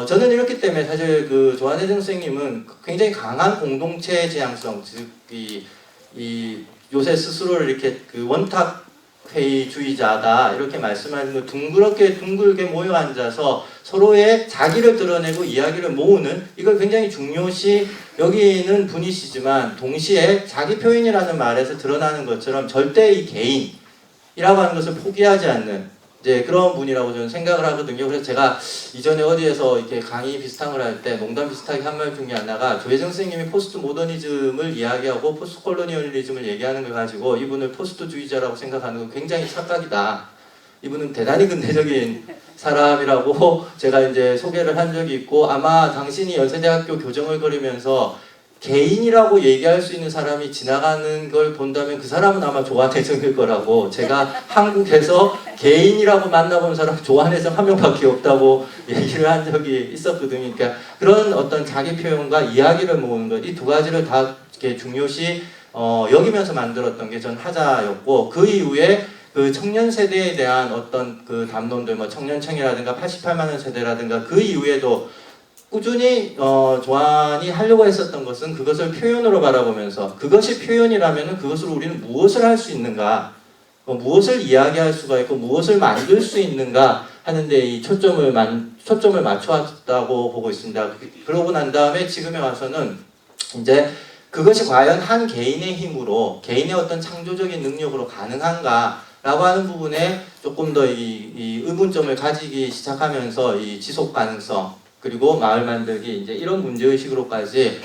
저는 이렇기 때문에 사실 조한혜정 선생님은 굉장히 강한 공동체 지향성, 즉 요새 스스로를 이렇게 원탁회의주의자다 이렇게 말씀하는 거 둥글게 모여 앉아서 서로의 자기를 드러내고 이야기를 모으는, 이걸 굉장히 중요시 여기는 분이시지만 동시에 자기 표현이라는 말에서 드러나는 것처럼 절대 이 개인이라고 하는 것을 포기하지 않는 이제 그런 분이라고 저는 생각을 하거든요. 그래서 제가 이전에 어디에서 이렇게 강의 비슷한 걸 할 때 농담 비슷하게 한 말 중에 하나가 조혜정 선생님이 포스트 모더니즘을 이야기하고 포스트 콜로니얼리즘을 얘기하는 걸 가지고 이분을 포스트주의자라고 생각하는 건 굉장히 착각이다. 이분은 대단히 근대적인 사람이라고 제가 이제 소개를 한 적이 있고, 아마 당신이 연세대학교 교정을 걸으면서 개인이라고 얘기할 수 있는 사람이 지나가는 걸 본다면 그 사람은 아마 조한혜정일 거라고, 제가 한국에서 개인이라고 만나본 사람 조한혜정 한 명밖에 없다고 얘기를 한 적이 있었거든요. 그러니까 그런 어떤 자기 표현과 이야기를 모으는 것, 이 두 가지를 다 이렇게 중요시 여기면서 만들었던 게 전 하자였고, 그 이후에 그 청년 세대에 대한 어떤 그 담론들, 청년청이라든가 88만 원 세대라든가 그 이후에도 꾸준히 조한이 하려고 했었던 것은 그것을 표현으로 바라보면서 그것이 표현이라면 그것으로 우리는 무엇을 할 수 있는가, 무엇을 이야기할 수가 있고 무엇을 만들 수 있는가 하는데 이 초점을 맞춰왔다고 보고 있습니다. 그러고 난 다음에 지금에 와서는 이제 그것이 과연 한 개인의 힘으로, 개인의 어떤 창조적인 능력으로 가능한가 라고 하는 부분에 조금 더 이 의문점을 가지기 시작하면서 이 지속 가능성, 그리고 마을 만들기, 이제 이런 문제의식으로까지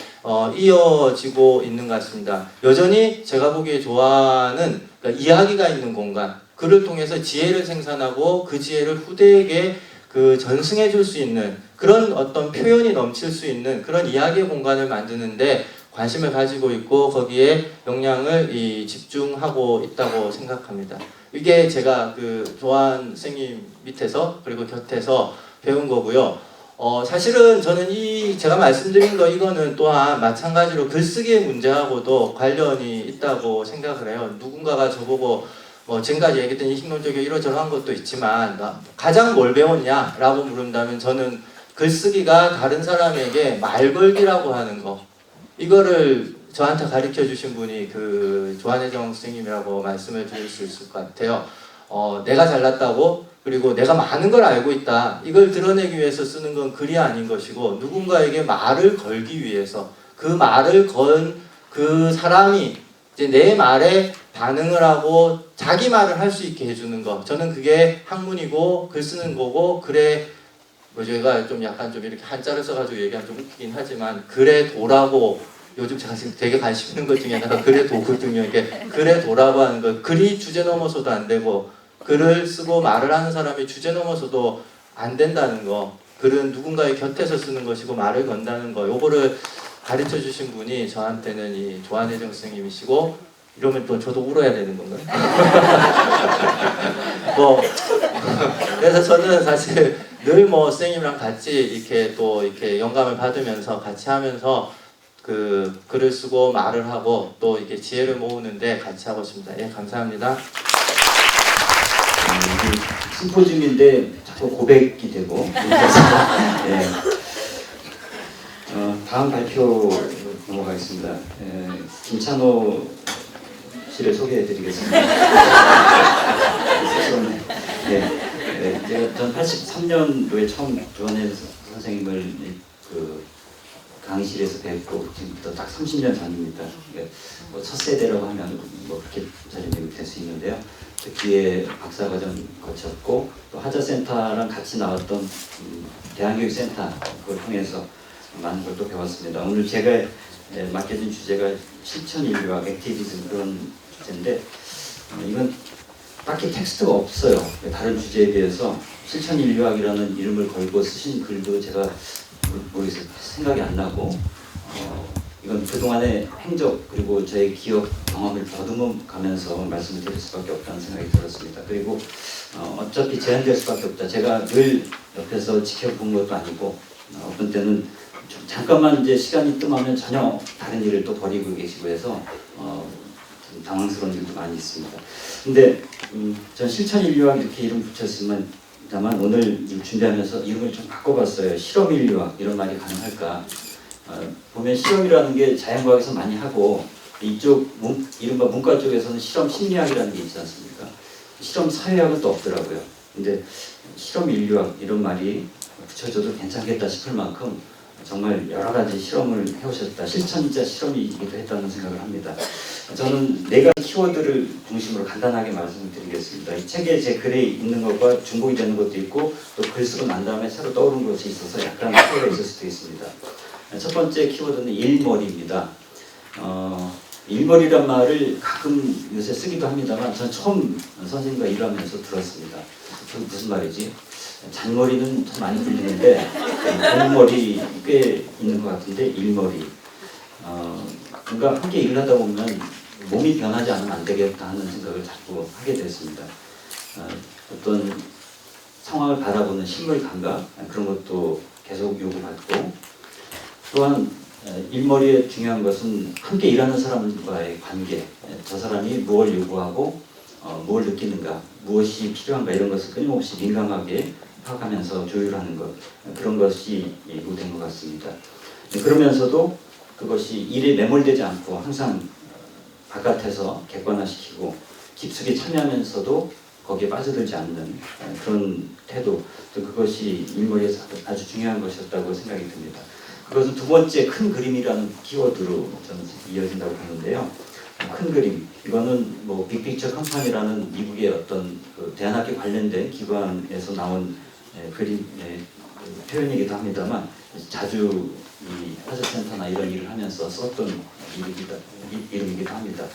이어지고 있는 것 같습니다. 여전히 제가 보기에 조한은 그러니까 이야기가 있는 공간, 그를 통해서 지혜를 생산하고 그 지혜를 후대에게 그 전승해 줄 수 있는 그런 어떤 표현이 넘칠 수 있는 그런 이야기의 공간을 만드는데 관심을 가지고 있고 거기에 역량을 집중하고 있다고 생각합니다. 이게 제가 그 조한 선생님 밑에서 그리고 곁에서 배운 거고요. 사실은 저는 제가 말씀드린 이거는 또한 마찬가지로 글쓰기의 문제하고도 관련이 있다고 생각을 해요. 누군가가 저보고 지금까지 얘기했던 인식론적이 이러저러한 것도 있지만 가장 뭘 배웠냐라고 물은다면 저는 글쓰기가 다른 사람에게 말 걸기라고 하는 거 이거를 저한테 가르쳐 주신 분이 그 조한혜정 선생님이라고 말씀을 드릴 수 있을 것 같아요. 내가 잘났다고 그리고 내가 많은 걸 알고 있다 이걸 드러내기 위해서 쓰는 건 글이 아닌 것이고 누군가에게 말을 걸기 위해서 그 말을 건 그 사람이 이제 내 말에 반응을 하고 자기 말을 할 수 있게 해주는 거 저는 그게 학문이고 글 쓰는 거고 글에 제가 좀 약간 좀 이렇게 한자를 써가지고 얘기하면 좀 웃기긴 하지만 글의 도라고 요즘 제가 지금 되게 관심 있는 것 중에 하나가 글의 도거든요. 이게 글의 도라고 하는 거 글이 주제 넘어서도 안 되고 글을 쓰고 말을 하는 사람이 주제 넘어서도 안 된다는 거 글은 누군가의 곁에서 쓰는 것이고 말을 건다는 거 요거를 가르쳐 주신 분이 저한테는 이 조한혜정 선생님이시고 이러면 또 저도 울어야 되는 건가요? 그래서 저는 사실 늘 선생님이랑 같이 이렇게 또 이렇게 영감을 받으면서 같이 하면서 그 글을 쓰고 말을 하고 또 이렇게 지혜를 모으는데 같이 하고 있습니다. 예, 감사합니다. 심포지움인데 자꾸 고백이 되고 예. 다음 발표 넘어가겠습니다. 김찬호 씨를 소개해드리겠습니다. 제가 83년도에 처음 조한혜 선생님을 그 강의실에서 뵙고 지금부터 딱 30년 전입니다. 첫 세대라고 하면 그렇게 자리매김 될 수 있는데요. 그 뒤에 박사과정 거쳤고 또 하자센터랑 같이 나왔던 대한교육센터 그걸 통해서 많은 걸 또 배웠습니다. 오늘 제가 맡겨진 주제가 실천인류학 액티비즘 그런 주제인데 이건 딱히 텍스트가 없어요. 다른 주제에 비해서 실천인류학이라는 이름을 걸고 쓰신 글도 제가 모르겠어요. 생각이 안 나고 이건 그동안의 행적 그리고 저의 기억 경험을 더듬어 가면서 말씀을 드릴 수밖에 없다는 생각이 들었습니다. 그리고 어차피 제한될 수밖에 없다. 제가 늘 옆에서 지켜본 것도 아니고 어떤 때는 좀 잠깐만 이제 시간이 뜸하면 전혀 다른 일을 또 벌이고 계시고 해서 좀 당황스러운 일도 많이 있습니다. 근데 전 실천인류학 이렇게 이름 붙였으면 다만 오늘 준비하면서 이름을 좀 바꿔봤어요. 실험인류학 이런 말이 가능할까? 보면 실험이라는 게 자연과학에서 많이 하고 이쪽 이른바 문과 쪽에서는 실험 심리학이라는 게 있지 않습니까? 실험 사회학은 또 없더라고요. 근데 실험인류학 이런 말이 붙여줘도 괜찮겠다 싶을 만큼 정말 여러 가지 실험을 해오셨다. 실천이자 실험이기도 했다는 생각을 합니다. 저는 네 가지 키워드를 중심으로 간단하게 말씀을 드리겠습니다. 이 책에 제 글에 있는 것과 중복이 되는 것도 있고 또 글 쓰고 난 다음에 새로 떠오른 것이 있어서 약간 차이가 있을 수도 있습니다. 첫 번째 키워드는 일머리입니다. 일머리란 말을 가끔 요새 쓰기도 합니다만 전 처음 선생님과 일하면서 들었습니다. 그게 무슨 말이지? 잔머리는 참 많이 들리는데 공머리 꽤 있는 것 같은데 일머리 뭔가 함께 일을 하다 보면 몸이 변하지 않으면 안 되겠다 하는 생각을 자꾸 하게 됐습니다. 어떤 상황을 바라보는 실물 감각 그런 것도 계속 요구받고 또한 일머리의 중요한 것은 함께 일하는 사람과의 관계 저 사람이 무엇을 요구하고 뭘 느끼는가 무엇이 필요한가 이런 것을 끊임없이 민감하게 파악하면서 조율하는 것 그런 것이 요구된 것 같습니다. 그러면서도 그것이 일에 매몰되지 않고 항상 바깥에서 객관화시키고 깊숙이 참여하면서도 거기에 빠져들지 않는 그런 태도 그것이 일머리에서 아주 중요한 것이었다고 생각이 듭니다. 그것은 두 번째 큰 그림이라는 키워드로 저는 이어진다고 보는데요. 큰 그림 이거는 뭐 빅픽처 컴퍼니라는 미국의 어떤 그 대안학교 관련된 기관에서 나온 그림 표현이기도 합니다만 자주 이 하자센터나 이런 일을 하면서 썼던 이름이기도 합니다.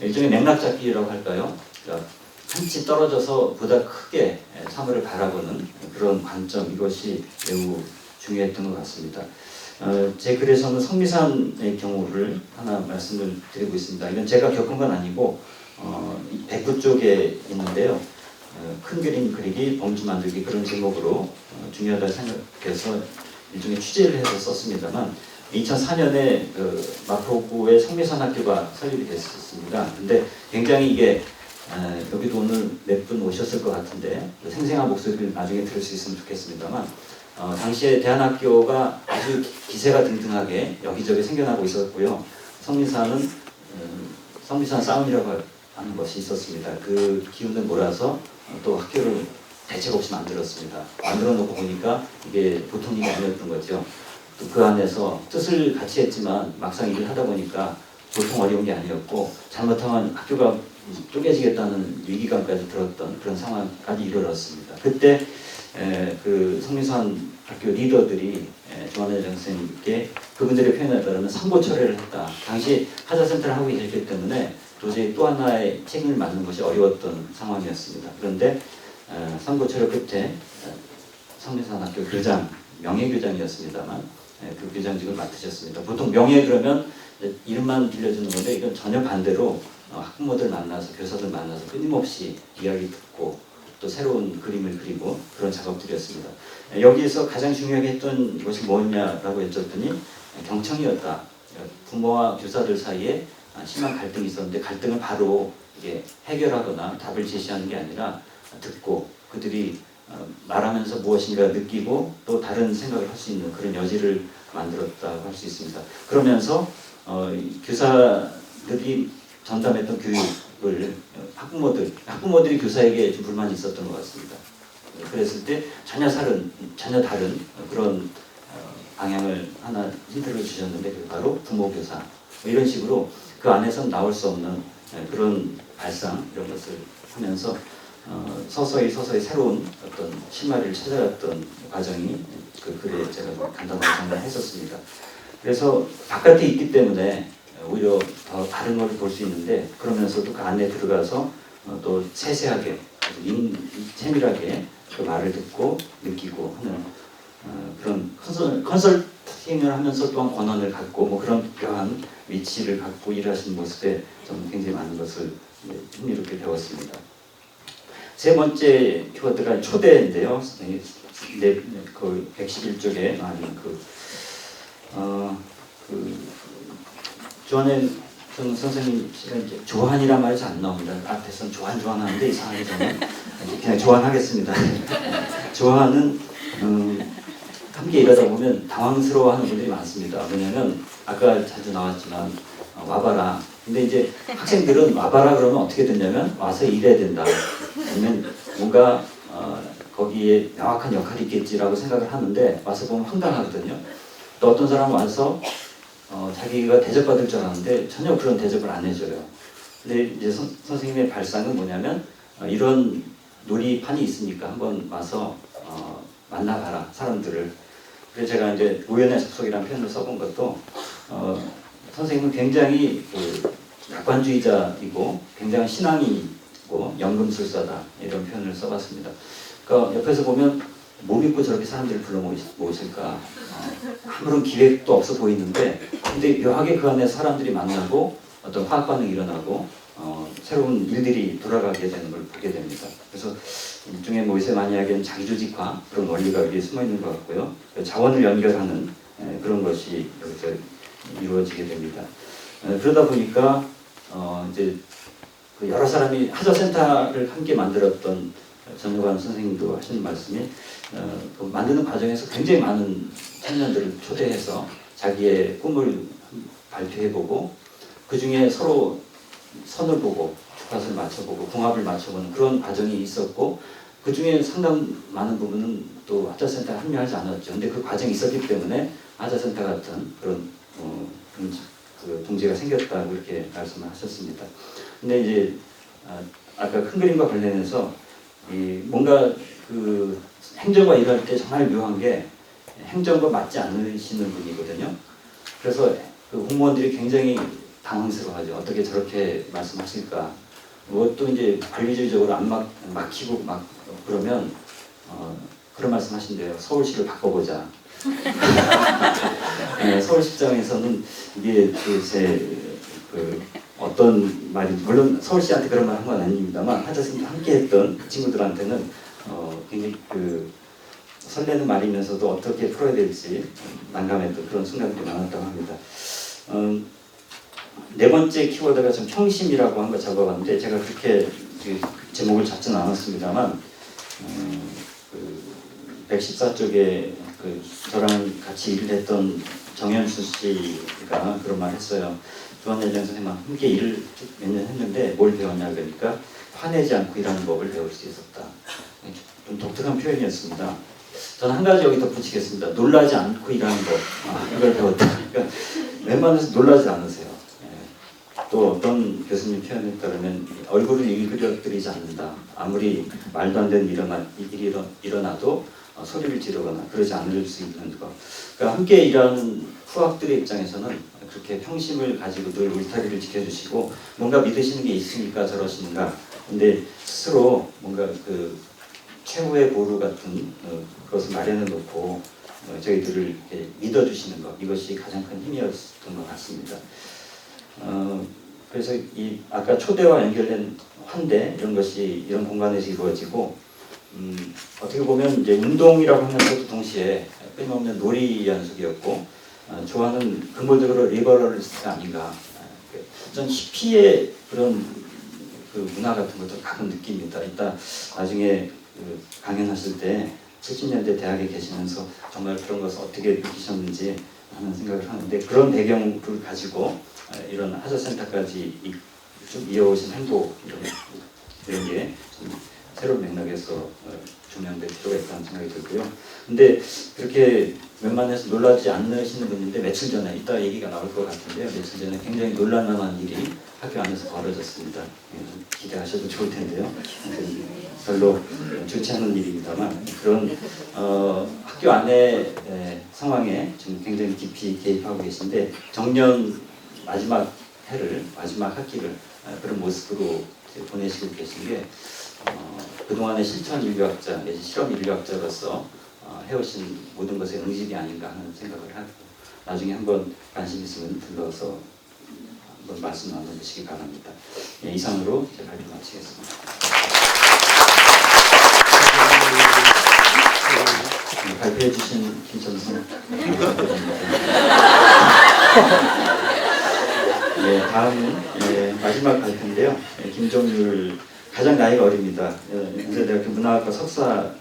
일종의 맥락잡기라고 할까요? 그러니까 한 치 떨어져서 보다 크게 사물을 바라보는 그런 관점, 이것이 매우 중요했던 것 같습니다. 제 글에서는 성미산의 경우를 하나 말씀을 드리고 있습니다. 이건 제가 겪은 건 아니고 백구 쪽에 있는데요. 큰 그림 그리기, 범주 만들기, 그런 제목으로 중요하다 생각해서 일종의 취재를 해서 썼습니다만 2004년에 마포구에 성미산 학교가 설립이 됐었습니다. 근데 굉장히 이게 여기도 오늘 몇 분 오셨을 것 같은데 생생한 목소리를 나중에 들을 수 있으면 좋겠습니다만 당시에 대한학교가 아주 기세가 등등하게 여기저기 생겨나고 있었고요. 성미산은 성미산 싸움이라고 하는 것이 있었습니다. 그 기운을 몰아서 또 학교를 대책 없이 만들었습니다. 만들어 놓고 보니까 이게 보통 일이 아니었던 거죠. 또 그 안에서 뜻을 같이 했지만 막상 일을 하다 보니까 보통 어려운 게 아니었고 잘못하면 학교가 쪼개지겠다는 위기감까지 들었던 그런 상황까지 이르렀습니다. 그때 그 성미산 학교 리더들이 조한회 선생님께 그분들의 표현에 따르면 상고철회를 했다. 당시 하자센터를 하고 계셨기 때문에 도저히 또 하나의 책임을 맡는 것이 어려웠던 상황이었습니다. 그런데 상고철회 끝에 성미산 학교 교장, 명예교장이었습니다만 그 교장직을 맡으셨습니다. 보통 명예 그러면 이름만 빌려주는 건데 이건 전혀 반대로 학부모들 만나서 교사들 만나서 끊임없이 이야기 듣고 또 새로운 그림을 그리고 그런 작업들이었습니다. 여기에서 가장 중요하게 했던 것이 뭐냐라고 여쭤봤더니 경청이었다. 부모와 교사들 사이에 심한 갈등이 있었는데 갈등을 바로 이게 해결하거나 답을 제시하는 게 아니라 듣고 그들이 말하면서 무엇인가 느끼고 또 다른 생각을 할 수 있는 그런 여지를 만들었다고 할 수 있습니다. 그러면서 교사들이 전담했던 교육을 학부모들이 교사에게 좀 불만이 있었던 것 같습니다. 그랬을 때 전혀 다른 그런 방향을 하나 힌트를 주셨는데 그게 바로 부모 교사 이런 식으로 그 안에서 나올 수 없는 그런 발상 이런 것을 하면서 서서히 새로운 어떤 실마리를 찾아갔던 과정이 그 글에 제가 간단하게 정리했었습니다. 그래서 바깥에 있기 때문에 오히려 더 다른 걸 볼 수 있는데 그러면서도 그 안에 들어가서 또 세세하게 세밀하게 그 말을 듣고 느끼고 하는 그런 컨설팅을 하면서 또한 권한을 갖고 뭐 그런 필요한 위치를 갖고 일하시는 모습에 저는 굉장히 많은 것을 흥미롭게 배웠습니다. 세 번째 키워드가 초대인데요. 그 111쪽에 나는 조한의 선생님 이제 조한이란 말이 잘 안 나옵니다. 앞에서는 조한 하는데 이상하게 저는 그냥 조한하겠습니다. 조한은 함께 일하다 보면 당황스러워하는 분들이 많습니다. 왜냐하면 아까 자주 나왔지만 와봐라. 근데 이제 학생들은 와봐라 그러면 어떻게 됐냐면 와서 일해야 된다. 아니면 뭔가 거기에 명확한 역할이 있겠지라고 생각을 하는데 와서 보면 황당하거든요. 또 어떤 사람은 와서 자기가 대접받을 줄 알았는데 전혀 그런 대접을 안 해줘요. 근데 이제 선생님의 발상은 뭐냐면 이런 놀이판이 있으니까 한번 와서 만나봐라 사람들을. 그래서 제가 이제 우연의 접속이라는 표현을 써본 것도 선생님은 굉장히 낙관주의자이고 굉장히 신앙이고 연금술사다 이런 표현을 써봤습니다. 그러니까 옆에서 보면 뭐 믿고 저렇게 사람들을 불러 모으실까 아무런 기획도 없어 보이는데 근데 묘하게 그 안에 사람들이 만나고 어떤 화학 반응이 일어나고 새로운 일들이 돌아가게 되는 걸 보게 됩니다. 그래서 일종의 모세마니아에게는 자기조직화 그런 원리가 여기에 숨어 있는 것 같고요. 자원을 연결하는 그런 것이 여기서 이루어지게 됩니다. 그러다 보니까 이제 그 여러 사람이 하자센터를 함께 만들었던 전효관 선생님도 하시는 말씀이 그 만드는 과정에서 굉장히 많은 청년들을 초대해서 자기의 꿈을 발표해보고 그 중에 서로 선을 보고 주파수를 맞춰보고 궁합을 맞춰보는 그런 과정이 있었고 그 중에 상당 많은 부분은 또 하자센터에 합류하지 않았죠. 근데 그 과정이 있었기 때문에 하자센터 같은 그런 그 동지가 생겼다고 이렇게 말씀을 하셨습니다. 근데 이제 아까 큰 그림과 관련해서 뭔가 그 행정과 일할 때 정말 묘한 게 행정과 맞지 않으시는 분이거든요. 그래서 그 공무원들이 굉장히 당황스러워하죠. 어떻게 저렇게 말씀하실까. 그것도 이제 관리주의적으로 안 막히고 막 그러면 그런 말씀 하신대요. 서울시를 바꿔보자. 네, 서울시장에서는 이게 그 어떤 말이 물론 서울시한테 그런 말 한 건 아닙니다만 하자생 함께 했던 그 친구들한테는 굉장히 그 설레는 말이면서도 어떻게 풀어야 될지 난감했던 그런 순간들이 많았다고 합니다. 네 번째 키워드가 좀 평심이라고 한 거 적어봤는데 제가 그렇게 제목을 잡지는 않았습니다만 그 114쪽에 그 저랑 같이 일을 했던 정현수 씨가 그런 말 했어요. 조한일장 선생님과 함께 일을 몇 년 했는데 뭘 배웠냐 그러니까 화내지 않고 일하는 법을 배울 수 있었다. 좀 독특한 표현이었습니다. 저는 한 가지 여기 덧붙이겠습니다. 놀라지 않고 일하는 법. 이걸 배웠다. 그러니까 웬만해서 놀라지 않으세요. 또 어떤 교수님 표현에 따르면 얼굴을 일그러뜨리지 않는다. 아무리 말도 안 되는 일이 일어나도 소리를 지르거나 그러지 않을 수 있는 것. 그러니까 함께 일하는 후학들의 입장에서는 그렇게 평심을 가지고 늘 울타리를 지켜주시고 뭔가 믿으시는 게 있으니까 저러시는가. 근데 스스로 뭔가 그 최후의 보루 같은 그것을 마련해 놓고 저희들을 이렇게 믿어주시는 것. 이것이 가장 큰 힘이었던 것 같습니다. 그래서 이 아까 초대와 연결된 환대 이런 것이 이런 공간에서 이루어지고 어떻게 보면 이제 운동이라고 하면서도 동시에 끊임없는 놀이 연속이었고 좋아하는 근본적으로 리버럴리스트가 아닌가. 전 히피의 그런 그 문화 같은 것도 가끔 느낍니다. 이따 나중에 그 강연하실 때 70년대 대학에 계시면서 정말 그런 것을 어떻게 느끼셨는지 하는 생각을 하는데 그런 배경을 가지고 이런 하자센터까지 좀 이어오신 행보 이런 게 좀 새로운 맥락에서 조명될 필요가 있다는 생각이 들고요. 근데 그렇게 웬만해서 놀라지 않으시는 분인데 며칠 전에 이따 얘기가 나올 것 같은데요. 며칠 전에 굉장히 놀랄만한 일이 학교 안에서 벌어졌습니다. 기대하셔도 좋을 텐데요. 별로 좋지 않은 일입니다만 그런 학교 안에 상황에 좀 굉장히 깊이 개입하고 계신데 정년 마지막 해를 마지막 학기를 그런 모습으로 보내시고 계신 게 그동안의 실천 인류학자 내지 실험 인류학자로서 해오신 모든 것의 응집이 아닌가 하는 생각을 하고 나중에 한번 관심 있으면 불러서 한번 말씀 나눠주시기 바랍니다. 예, 이상으로 제 발표 마치겠습니다. 발표해 주신 김정선 네, 다음은 마지막 발표인데요. 김종률 가장 나이가 어립니다. 연세대학교 문화학과 석사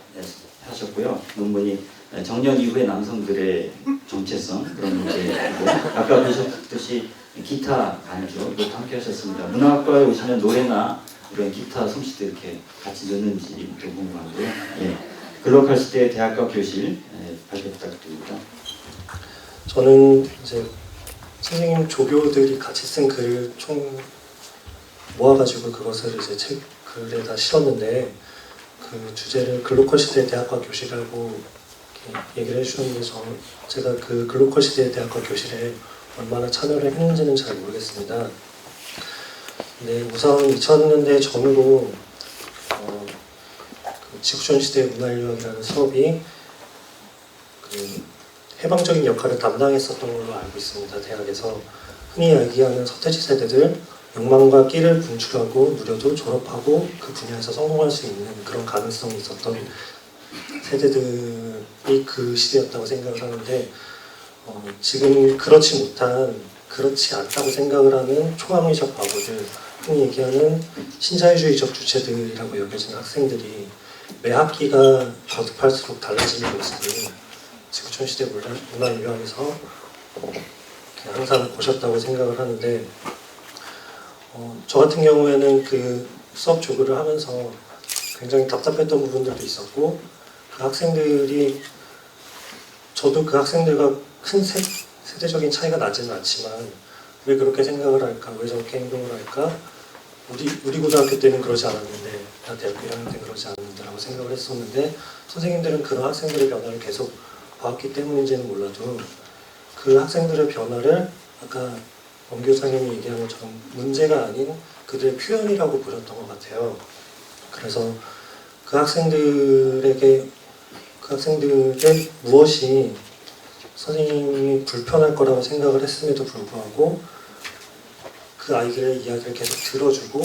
하셨고요. 논문이 정년 이후의 남성들의 정체성 그런 문제이고 아까 보셨듯이 기타 반주 이것도 함께 하셨습니다. 문화학과에 오시면 노래나 이런 기타 솜씨도 이렇게 같이 넣는지 좀 궁금하고요. 예. 글로컬 시대의 대학과 교실 발표 부탁드립니다. 저는 이제 선생님 조교들이 같이 쓴 글을 총 모아가지고 그것을 이제 책 글에다 실었는데 그 주제를 글로컬 시대 대학과 교실이라고 얘기를 해주셨는데 제가 그 글로컬 시대 대학과 교실에 얼마나 참여를 했는지는 잘 모르겠습니다. 근데 우선 2000년대 전후로 그 지구촌 시대 문화인류학이라는 수업이 그 해방적인 역할을 담당했었던 걸로 알고 있습니다. 대학에서 흔히 얘기하는 서태지 세대들 욕망과 끼를 분출하고 누려도 졸업하고 그 분야에서 성공할 수 있는 그런 가능성이 있었던 세대들이 그 시대였다고 생각을 하는데 지금 그렇지 않다고 생각을 하는 초학리적 바보들, 흔히 얘기하는 신자유주의적 주체들이라고 여겨지는 학생들이 매 학기가 거듭할수록 달라지는 모습을 지구촌 시대 문화인류학에서 항상 보셨다고 생각을 하는데 저 같은 경우에는 그 수업 조교를 하면서 굉장히 답답했던 부분들도 있었고 그 학생들이 저도 그 학생들과 큰 세대적인 차이가 나지는 않지만 왜 그렇게 생각을 할까? 왜 저렇게 행동을 할까? 우리 고등학교 때는 그러지 않았는데 나 대학교 1학년 때 그러지 않았는데 라고 생각을 했었는데 선생님들은 그런 학생들의 변화를 계속 봐왔기 때문인지는 몰라도 그 학생들의 변화를 아까 엄 교사님이 얘기한 것처럼 문제가 아닌 그들의 표현이라고 보셨던 것 같아요. 그래서 그 학생들에게 무엇이 선생님이 불편할 거라고 생각을 했음에도 불구하고 그 아이들의 이야기를 계속 들어주고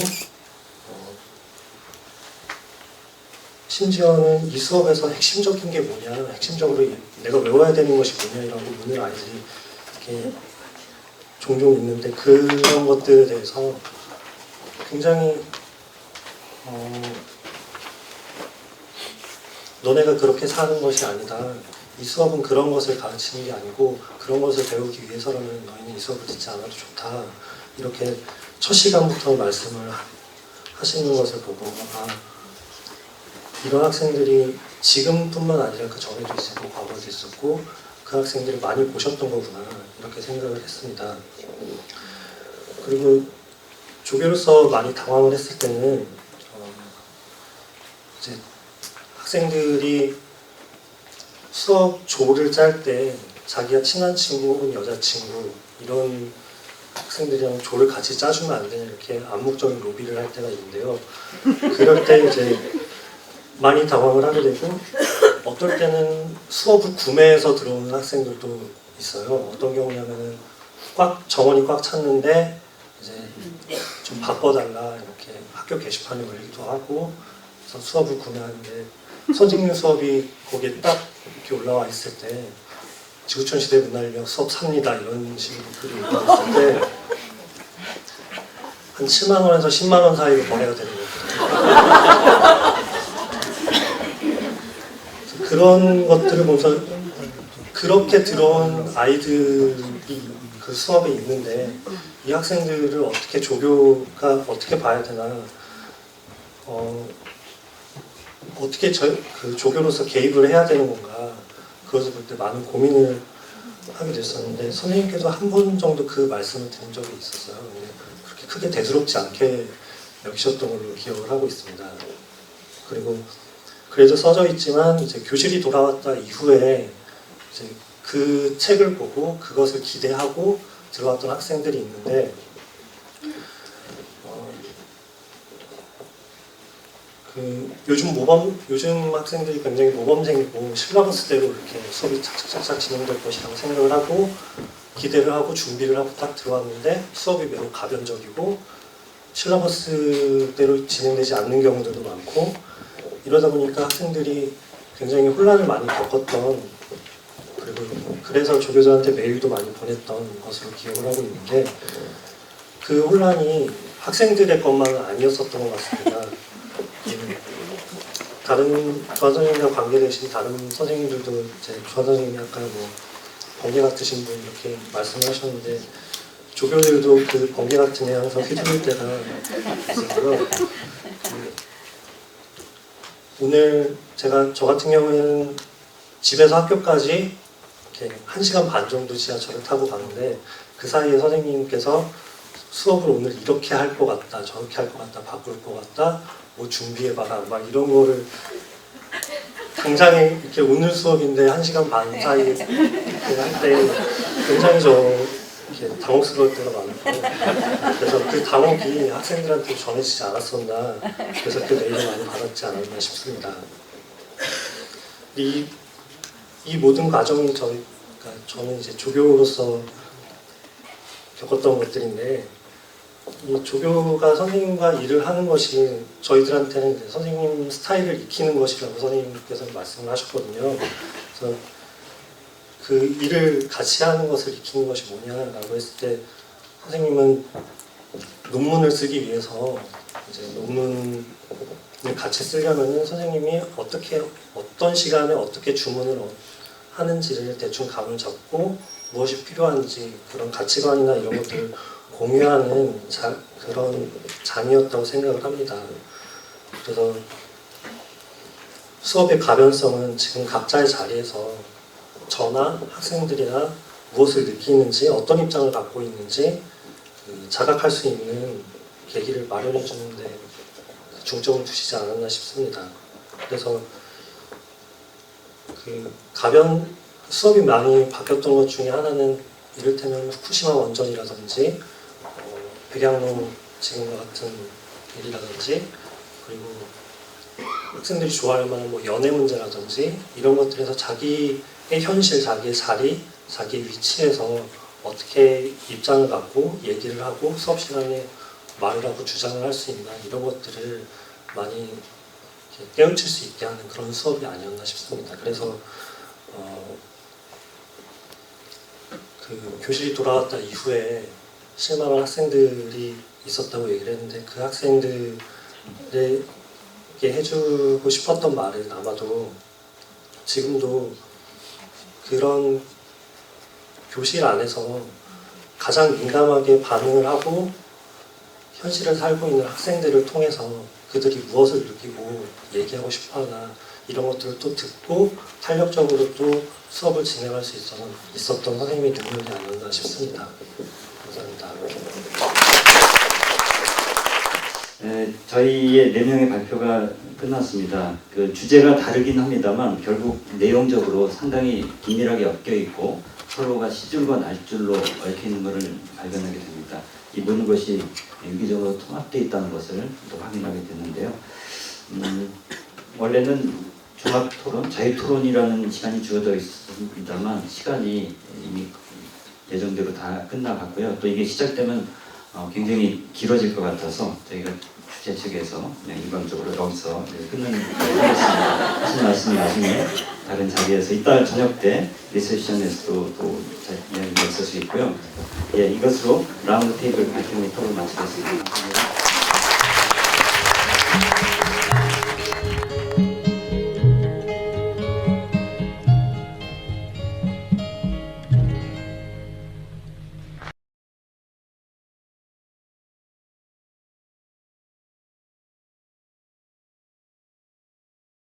심지어는 이 수업에서 핵심적인 게 뭐냐, 핵심적으로 내가 외워야 되는 것이 뭐냐라고 묻는 아이들이 이렇게 종종 있는데 그런 것들에 대해서 굉장히 너네가 그렇게 사는 것이 아니다. 이 수업은 그런 것을 가르치는 게 아니고 그런 것을 배우기 위해서라면 너희는 이 수업을 듣지 않아도 좋다. 이렇게 첫 시간부터 말씀을 하시는 것을 보고 이런 학생들이 지금뿐만 아니라 그 전에도 있었고 과거에도 있었고 그 학생들이 많이 보셨던 거구나 이렇게 생각을 했습니다. 그리고 조교로서 많이 당황을 했을 때는 이제 학생들이 수업 조를 짤 때 자기가 친한 친구 혹은 여자친구 이런 학생들이랑 조를 같이 짜주면 안 되냐 이렇게 암묵적인 로비를 할 때가 있는데요. 그럴 때 이제 많이 당황을 하게 되고 어떨 때는 수업을 구매해서 들어오는 학생들도 있어요. 어떤 경우냐면은 정원이 꽉 찼는데 이제 좀 바꿔달라 이렇게 학교 게시판에 올리기도 하고 그래서 수업을 구매하는데 선생님 수업이 거기에 딱 이렇게 올라와 있을 때 지구촌 시대 문화인력 수업 삽니다 이런 식으로 글이 올라왔을 때 한 7만 원에서 10만 원 사이로 거래가 되는 거거든요. 그런 것들을 보면서 그렇게 들어온 아이들이 그 수업에 있는데 이 학생들을 어떻게 조교가 어떻게 봐야 되나 어떻게 그 조교로서 개입을 해야 되는 건가 그것을 볼 때 많은 고민을 하게 됐었는데 선생님께서 한 번 정도 그 말씀을 드린 적이 있었어요. 근데 그렇게 크게 대수롭지 않게 여기셨던 걸로 기억을 하고 있습니다. 그리고 그래도 써져 있지만 이제 교실이 돌아왔다 이후에 이제 그 책을 보고 그것을 기대하고 들어왔던 학생들이 있는데 요즘 학생들이 굉장히 모범생이고 실러버스대로 이렇게 수업이 착착착착 진행될 것이라고 생각을 하고 기대를 하고 준비를 하고 딱 들어왔는데 수업이 매우 가변적이고 실러버스대로 진행되지 않는 경우들도 많고 이러다 보니까 학생들이 굉장히 혼란을 많이 겪었던 그리고 그래서 조교자한테 메일도 많이 보냈던 것으로 기억을 하고 있는데 그 혼란이 학생들의 것만은 아니었었던 것 같습니다. 다른 조한 선생님과 관계되신 다른 선생님들도 이제 조한 선생님이 아까 뭐 번개 같으신 분 이렇게 말씀을 하셨는데 조교들도 그 번개 같은 애 항상 휘둘릴 때가 있었고요. 오늘 저 같은 경우에는 집에서 학교까지 이렇게 1시간 반 정도 지하철을 타고 가는데 그 사이에 선생님께서 수업을 오늘 이렇게 할 것 같다, 저렇게 할 것 같다, 바꿀 것 같다, 뭐 준비해봐라, 막 이런 거를 당장에 이렇게 오늘 수업인데 1시간 반 사이에 이렇게 할 때 굉장히 이렇게 당혹스러울 때가 많고 그래서 그 당혹이 학생들한테 전해지지 않았었나 그래서 그 메일을 많이 받았지 않았나 싶습니다. 이 모든 과정이 저는 이제 조교로서 겪었던 것들인데 이 조교가 선생님과 일을 하는 것이 저희들한테는 이제 선생님 스타일을 익히는 것이라고 선생님께서 말씀을 하셨거든요. 그래서 그 일을 같이 하는 것을 익히는 것이 뭐냐라고 했을 때 선생님은 논문을 쓰기 위해서 이제 논문을 같이 쓰려면은 선생님이 어떤 시간에 어떻게 주문을 하는지를 대충 감을 잡고 무엇이 필요한지 그런 가치관이나 이런 것들을 공유하는 그런 장이었다고 생각을 합니다. 그래서 수업의 가변성은 지금 각자의 자리에서 저나 학생들이나 무엇을 느끼는지 어떤 입장을 갖고 있는지 자각할 수 있는 계기를 마련해 주는데 중점을 두시지 않았나 싶습니다. 그래서 수업이 많이 바뀌었던 것 중에 하나는 이를테면 후쿠시마 원전이라든지 백양로 지금과 같은 일이라든지 그리고 학생들이 좋아할 만한 뭐 연애 문제라든지 이런 것들에서 자기의 현실, 자기의 자리, 자기의 위치에서 어떻게 입장을 갖고 얘기를 하고 수업 시간에 말을 하고 주장을 할 수 있나 이런 것들을 많이 깨우칠 수 있게 하는 그런 수업이 아니었나 싶습니다. 그래서 그 교실이 돌아왔다 이후에 실망한 학생들이 있었다고 얘기를 했는데 그 학생들에게 해주고 싶었던 말은 아마도 지금도 그런 교실 안에서 가장 민감하게 반응을 하고 현실을 살고 있는 학생들을 통해서 그들이 무엇을 느끼고 얘기하고 싶어하나 이런 것들을 또 듣고 탄력적으로 또 수업을 진행할 수 있었던 선생님의 능력이 아니었나 싶습니다. 감사합니다. 저희의 4명의 발표가 끝났습니다. 그 주제가 다르긴 합니다만 결국 내용적으로 상당히 긴밀하게 엮여 있고 서로가 시줄과 날줄로 얽혀 있는 것을 발견하게 됩니다. 이 모든 것이 유기적으로 통합되어 있다는 것을 또 확인하게 됐는데요. 원래는 종합토론, 자유토론이라는 시간이 주어져 있습니다만 시간이 이미 예정대로 다 끝나갔고요. 또 이게 시작되면 굉장히 길어질 것 같아서 저희가 주최 측에서 그냥 일방적으로 여기서 끝내는 걸로 하겠습니다. 하신 말씀 나중에 다른 자리에서 이따 저녁 때 리셉션에서도 또 이야기가 있을 수 있고요. 예, 이것으로 라운드 테이블 발표 및 토론 마치겠습니다. 감사합니다.